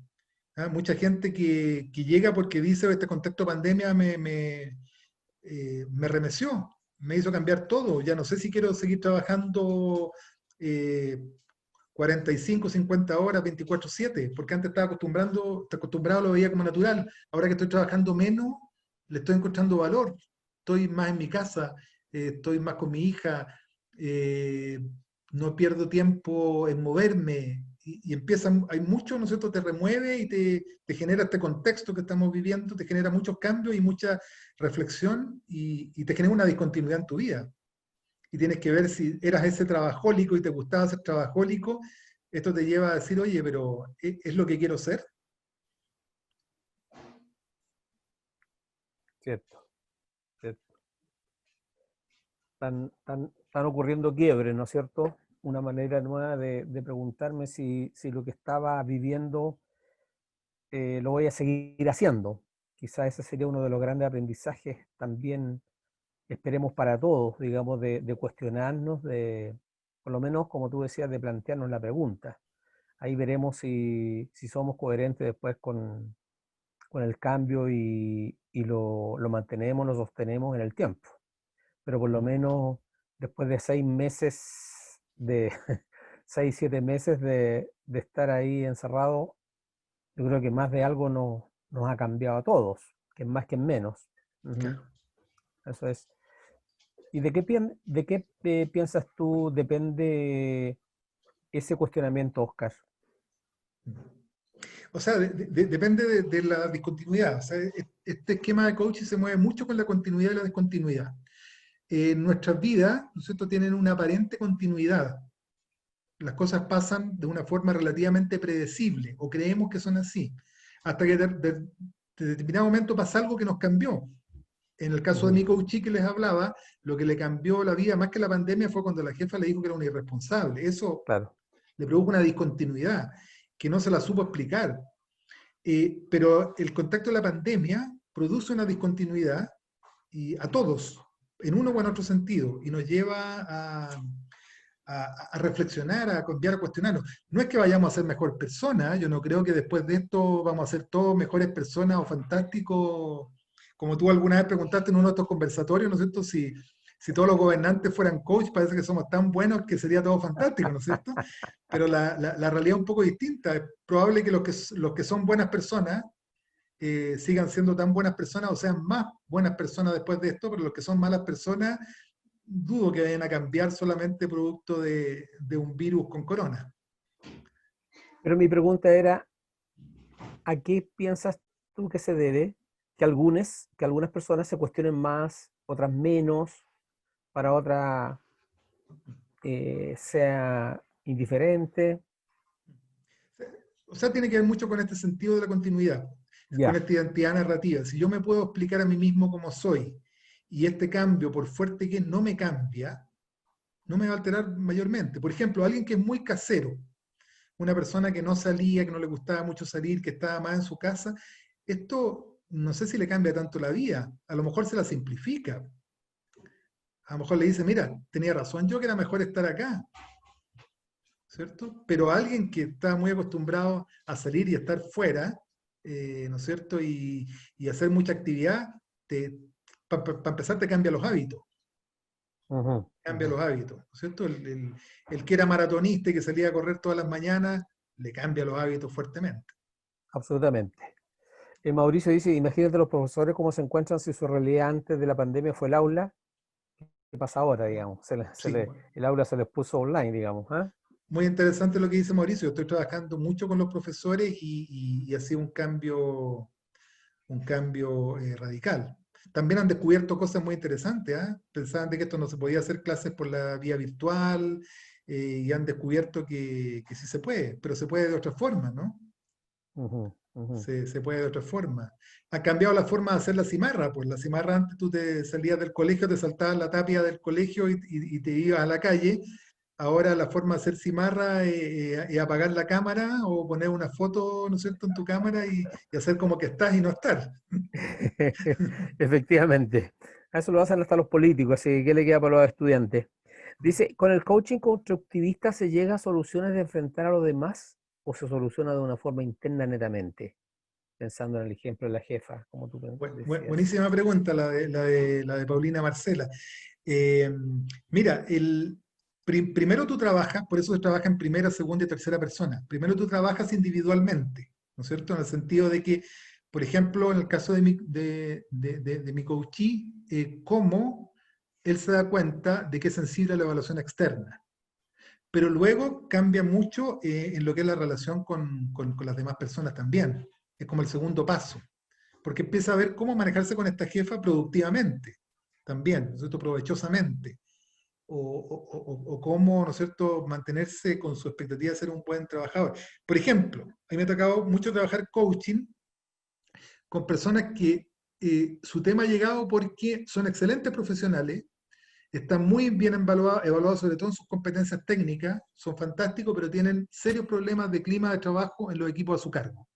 ¿Ah? Mucha gente que llega porque dice, este contexto de pandemia me remeció, me hizo cambiar todo. Ya no sé si quiero seguir trabajando 45, 50 horas, 24/7, porque antes estaba acostumbrado, lo veía como natural. Ahora que estoy trabajando menos, le estoy encontrando valor. Estoy más en mi casa, estoy más con mi hija, no pierdo tiempo en moverme. Y empiezan, hay mucho, ¿no es cierto?, te remueve y te genera este contexto que estamos viviendo, te genera muchos cambios y mucha reflexión y te genera una discontinuidad en tu vida. Y tienes que ver si eras ese trabajólico y te gustaba ser trabajólico, esto te lleva a decir, oye, pero ¿es lo que quiero ser? Cierto, cierto. Están ocurriendo quiebres, ¿no es cierto? Una manera nueva de preguntarme si lo que estaba viviendo lo voy a seguir haciendo. Quizás ese sería uno de los grandes aprendizajes también, esperemos para todos, digamos, de cuestionarnos, por lo menos, como tú decías, de plantearnos la pregunta. Ahí veremos si somos coherentes después con el cambio y lo mantenemos, lo sostenemos en el tiempo. Pero por lo menos después de 6 meses, 6, 7 meses de estar ahí encerrado, yo creo que más de algo nos ha cambiado a todos, que es más que en menos. Claro. Eso es. ¿Y de qué piensas tú depende ese cuestionamiento, Oscar? O sea, depende de la discontinuidad. O sea, este esquema de coaching se mueve mucho con la continuidad y la discontinuidad. Nuestras vidas, ¿no es cierto?, tienen una aparente continuidad. Las cosas pasan de una forma relativamente predecible, o creemos que son así, hasta que de determinado momento pasa algo que nos cambió. En el caso de mi coachí que les hablaba, lo que le cambió la vida más que la pandemia fue cuando la jefa le dijo que era una irresponsable. Eso Claro. le produjo una discontinuidad que no se la supo explicar. Pero el contacto de la pandemia produce una discontinuidad y a todos, en uno o en otro sentido, y nos lleva a reflexionar, a cambiar, a cuestionarnos. No es que vayamos a ser mejor personas, yo no creo que después de esto vamos a ser todos mejores personas o fantásticos, como tú alguna vez preguntaste en uno de estos conversatorios, ¿no es cierto? Si todos los gobernantes fueran coach, parece que somos tan buenos que sería todo fantástico, ¿no es cierto? Pero la realidad es un poco distinta. Es probable que los que son buenas personas sigan siendo tan buenas personas o sean más buenas personas después de esto, pero los que son malas personas dudo que vayan a cambiar solamente producto de un virus con corona. Pero mi pregunta era, ¿a qué piensas tú que se debe que algunas personas se cuestionen más, otras menos, para otras sea indiferente? O sea, tiene que ver mucho con este sentido de la continuidad, con Ya. esta identidad narrativa. Si yo me puedo explicar a mí mismo cómo soy, y este cambio, por fuerte que es, no me cambia, no me va a alterar mayormente. Por ejemplo, alguien que es muy casero, una persona que no salía, que no le gustaba mucho salir, que estaba más en su casa, esto no sé si le cambia tanto la vida, a lo mejor se la simplifica. A lo mejor le dice, mira, tenía razón yo que era mejor estar acá, ¿cierto? Pero alguien que está muy acostumbrado a salir y estar fuera, ¿no es cierto? Y hacer mucha actividad, para empezar te cambia los hábitos. Ujú, Cambia ujú. los hábitos, ¿no es cierto? El que era maratonista y que salía a correr todas las mañanas, le cambia los hábitos fuertemente. Absolutamente. Mauricio dice, imagínate los profesores cómo se encuentran si su realidad antes de la pandemia fue el aula. ¿Qué pasa ahora, digamos? Sí, El aula se les puso online, digamos. ¿Ah? muy interesante lo que dice Mauricio. Yo estoy trabajando mucho con los profesores y ha sido un cambio radical. También han descubierto cosas muy interesantes. ¿Ah? Pensaban de que esto no se podía hacer clases por la vía virtual y han descubierto que sí se puede, pero se puede de otra forma, ¿no? Ujú, ujú. Se puede de otra forma. Ha cambiado la forma de hacer la cimarra, pues la cimarra antes tú te salías del colegio, te saltabas la tapia del colegio y te ibas a la calle. Ahora la forma de hacer cimarra es apagar la cámara o poner una foto, ¿no es cierto?, en tu cámara y hacer como que estás y no estar. Efectivamente. Eso lo hacen hasta los políticos, así que ¿qué le queda para los estudiantes? Dice, ¿con el coaching constructivista se llega a soluciones de enfrentar a los demás o se soluciona de una forma interna netamente? Pensando en el ejemplo de la jefa, como tú decías. Buenísima pregunta la de Paulina Marcela. Eh, Mira, primero tú trabajas, por eso se trabaja en primera, segunda y tercera persona. Primero tú trabajas individualmente, ¿no es cierto? En el sentido de que, por ejemplo, en el caso de mi coachee, cómo él se da cuenta de que es sensible a la evaluación externa. Pero luego cambia mucho en lo que es la relación con las demás personas también. Es como el segundo paso, porque empieza a ver cómo manejarse con esta jefa productivamente, también, ¿no es cierto?, provechosamente, o cómo, ¿no es cierto?, mantenerse con su expectativa de ser un buen trabajador. Por ejemplo, a mí me ha tocado mucho trabajar coaching con personas que su tema ha llegado porque son excelentes profesionales, están muy bien evaluados sobre todo en sus competencias técnicas, son fantásticos, pero tienen serios problemas de clima de trabajo en los equipos a su cargo.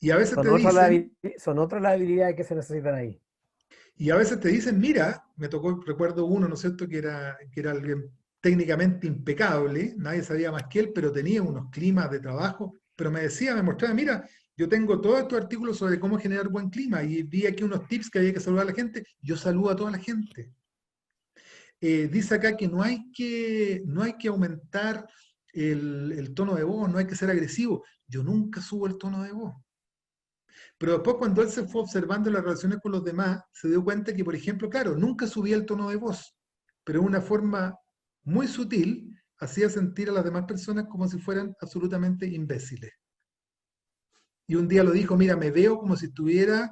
Y a veces te dicen, Son otras las habilidades que se necesitan ahí. mira, me tocó, recuerdo uno, ¿no es cierto?, que era alguien técnicamente impecable, nadie sabía más que él, pero tenía unos climas de trabajo, pero me mostraba, mira, yo tengo todos estos artículos sobre cómo generar buen clima y vi aquí unos tips que había que saludar a la gente, yo saludo a toda la gente. Dice acá que no hay que aumentar el tono de voz, no hay que ser agresivo. Yo nunca subo el tono de voz. Pero después cuando él se fue observando las relaciones con los demás, se dio cuenta que, por ejemplo, claro, nunca subía el tono de voz, pero de una forma muy sutil hacía sentir a las demás personas como si fueran absolutamente imbéciles. Y un día lo dijo, mira, me veo como si estuviera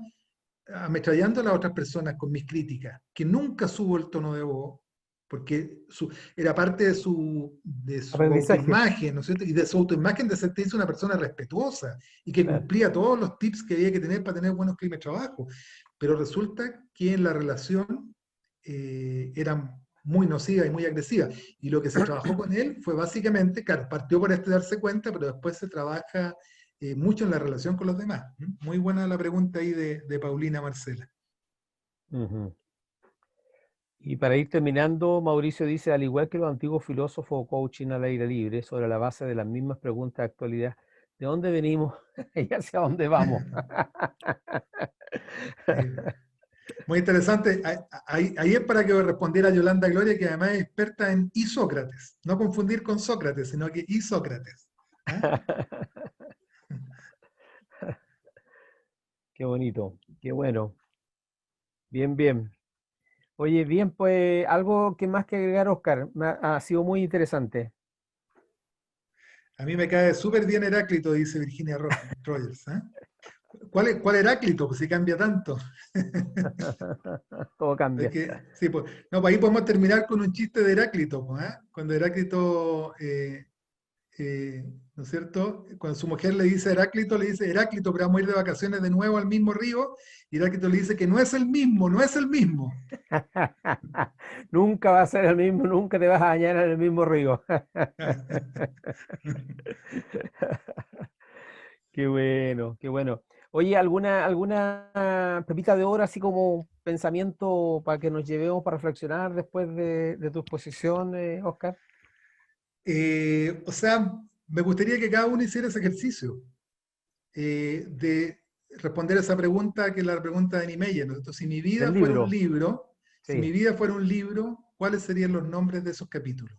ametrallando a las otras personas con mis críticas, que nunca subo el tono de voz, porque era parte de su Aprendizaje. autoimagen, ¿no es cierto? Y de su autoimagen de sentirse una persona respetuosa y que Claro. cumplía todos los tips que había que tener para tener buenos climas de trabajo. Pero resulta que en la relación era muy nociva y muy agresiva. Y lo que se trabajó con él fue básicamente, claro, partió por darse cuenta, pero después se trabaja mucho en la relación con los demás. Muy buena la pregunta ahí de Paulina Marcela. Ujú. Y para ir terminando, Mauricio dice, al igual que los antiguos filósofos o coaching al aire libre, sobre la base de las mismas preguntas de actualidad, ¿de dónde venimos y hacia dónde vamos? Muy interesante. Ahí es para que respondiera Yolanda Gloria, que además es experta en Isócrates. No confundir con Sócrates, sino que Isócrates. ¿Ah? Qué bonito, qué bueno. Bien, bien. Oye, bien, pues algo que más que agregar, Oscar. Ha sido muy interesante. A mí me cae súper bien Heráclito, dice Virginia Rogers. ¿Eh? ¿Cuál Heráclito? Pues si cambia tanto. Todo cambia. Sí, pues, no, pues ahí podemos terminar con un chiste de Heráclito. Pues, ¿eh? Cuando Heráclito, ¿no es cierto? Cuando su mujer le dice a Heráclito, le dice, Heráclito, pero vamos a ir de vacaciones de nuevo al mismo río. Y Heráclito le dice que no es el mismo, no es el mismo. Nunca va a ser el mismo, nunca te vas a bañar en el mismo río. Qué bueno, qué bueno. Oye, ¿alguna pepita de oro, así como pensamiento para que nos llevemos para reflexionar después de tu exposición, Oscar? O sea, me gustaría que cada uno hiciera ese ejercicio de responder esa pregunta, que es la pregunta de Niemeyer, ¿no? Entonces, si mi vida Del fuera un libro, libro, si mi sí. vida fuera un libro, ¿cuáles serían los nombres de esos capítulos?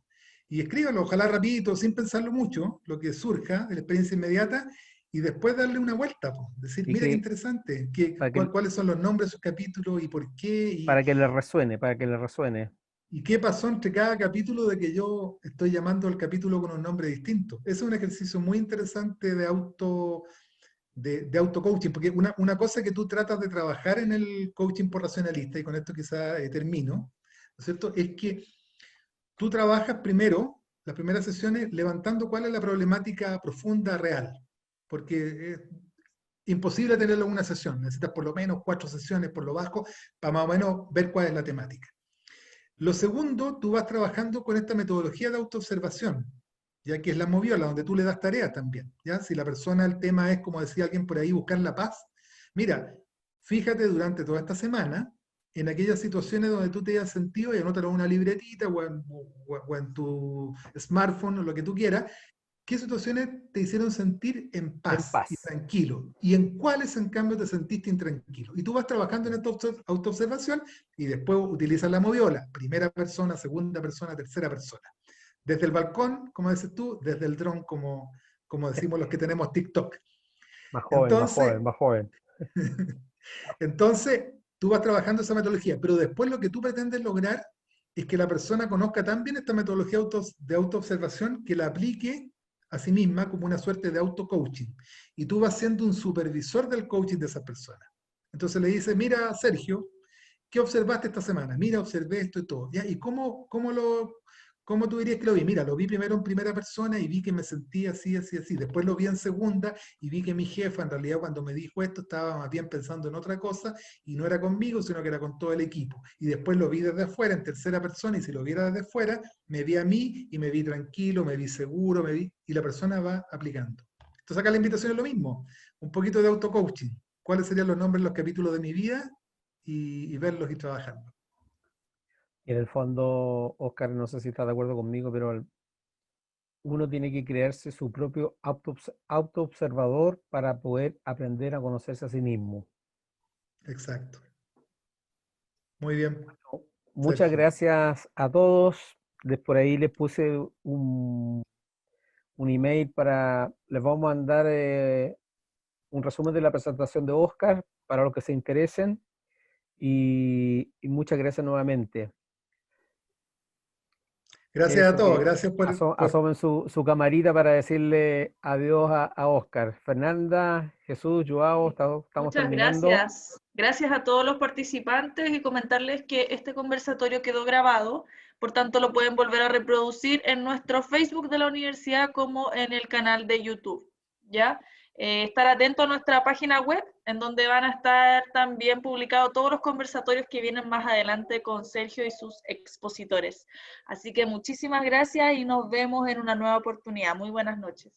Y escríbalo, ojalá rapidito, sin pensarlo mucho, lo que surja de la experiencia inmediata, y después darle una vuelta, po. Decir, Y mira qué que, interesante, para que, cuáles son los nombres de esos capítulos y por qué, para que le resuene, para que le resuene. y qué pasó entre cada capítulo de que yo estoy llamando al capítulo con un nombre distinto. Ese es un ejercicio muy interesante de auto-coaching, porque una cosa que tú tratas de trabajar en el coaching por racionalista, y con esto quizá termino, ¿no es cierto? Es que tú trabajas primero, las primeras sesiones, levantando cuál es la problemática profunda real, porque es imposible tenerlo en una sesión, necesitas por lo menos 4 sesiones por lo bajo para más o menos ver cuál es la temática. Lo segundo, tú vas trabajando con esta metodología de autoobservación, ya que es la moviola, donde tú le das tareas también. ¿Ya? Si la persona, el tema es, como decía alguien por ahí, buscar la paz, mira, fíjate durante toda esta semana en aquellas situaciones donde tú te hayas sentido y anótalo en una libretita o en tu smartphone o lo que tú quieras, qué situaciones te hicieron sentir en En paz y paz. tranquilo, y en cuáles en cambio te sentiste intranquilo. Y tú vas trabajando en esta autoobservación y después utilizas la moviola, primera persona, segunda persona, tercera persona. Desde el balcón, como dices tú, desde el dron, como decimos los que tenemos TikTok. Más joven, más Entonces, joven, más joven. entonces, tú vas trabajando esa metodología, pero después lo que tú pretendes lograr es que la persona conozca tan bien esta metodología de autoobservación que la aplique a sí misma como una suerte de auto-coaching. Y tú vas siendo un supervisor del coaching de esa persona. Entonces le dices, mira, Sergio, ¿qué observaste esta semana? Mira, observé esto y todo. ¿Ya? ¿Y cómo tú dirías que lo vi? Mira, lo vi primero en primera persona y vi que me sentí así, así, así. Después lo vi en segunda y vi que mi jefa, en realidad, cuando me dijo esto, estaba más bien pensando en otra cosa y no era conmigo, sino que era con todo el equipo. Y después lo vi desde afuera, en tercera persona, y si lo viera desde afuera, me vi a mí y me vi tranquilo, me vi seguro, y la persona va aplicando. Entonces acá la invitación es lo mismo, un poquito de auto-coaching. ¿Cuáles serían los nombres de los capítulos de mi vida? Y verlos y trabajarlos. Y en el fondo, Oscar, no sé si estás de acuerdo conmigo, pero uno tiene que crearse su propio autoobservador para poder aprender a conocerse a sí mismo. Exacto. Muy bien, Muchas Sergio. gracias a todos. Por ahí les puse un email les vamos a mandar un resumen de la presentación de Óscar para los que se interesen y muchas gracias nuevamente. Gracias a Eso, todos, que gracias por... asomen su camarita para decirle adiós a Óscar. Fernanda, Jesús, Joao, estamos Muchas terminando. gracias. Gracias a todos los participantes y comentarles que este conversatorio quedó grabado, por tanto lo pueden volver a reproducir en nuestro Facebook de la universidad como en el canal de YouTube, ¿ya? Estar atento a nuestra página web, en donde van a estar también publicados todos los conversatorios que vienen más adelante con Sergio y sus expositores. Así que muchísimas gracias y nos vemos en una nueva oportunidad. Muy buenas noches.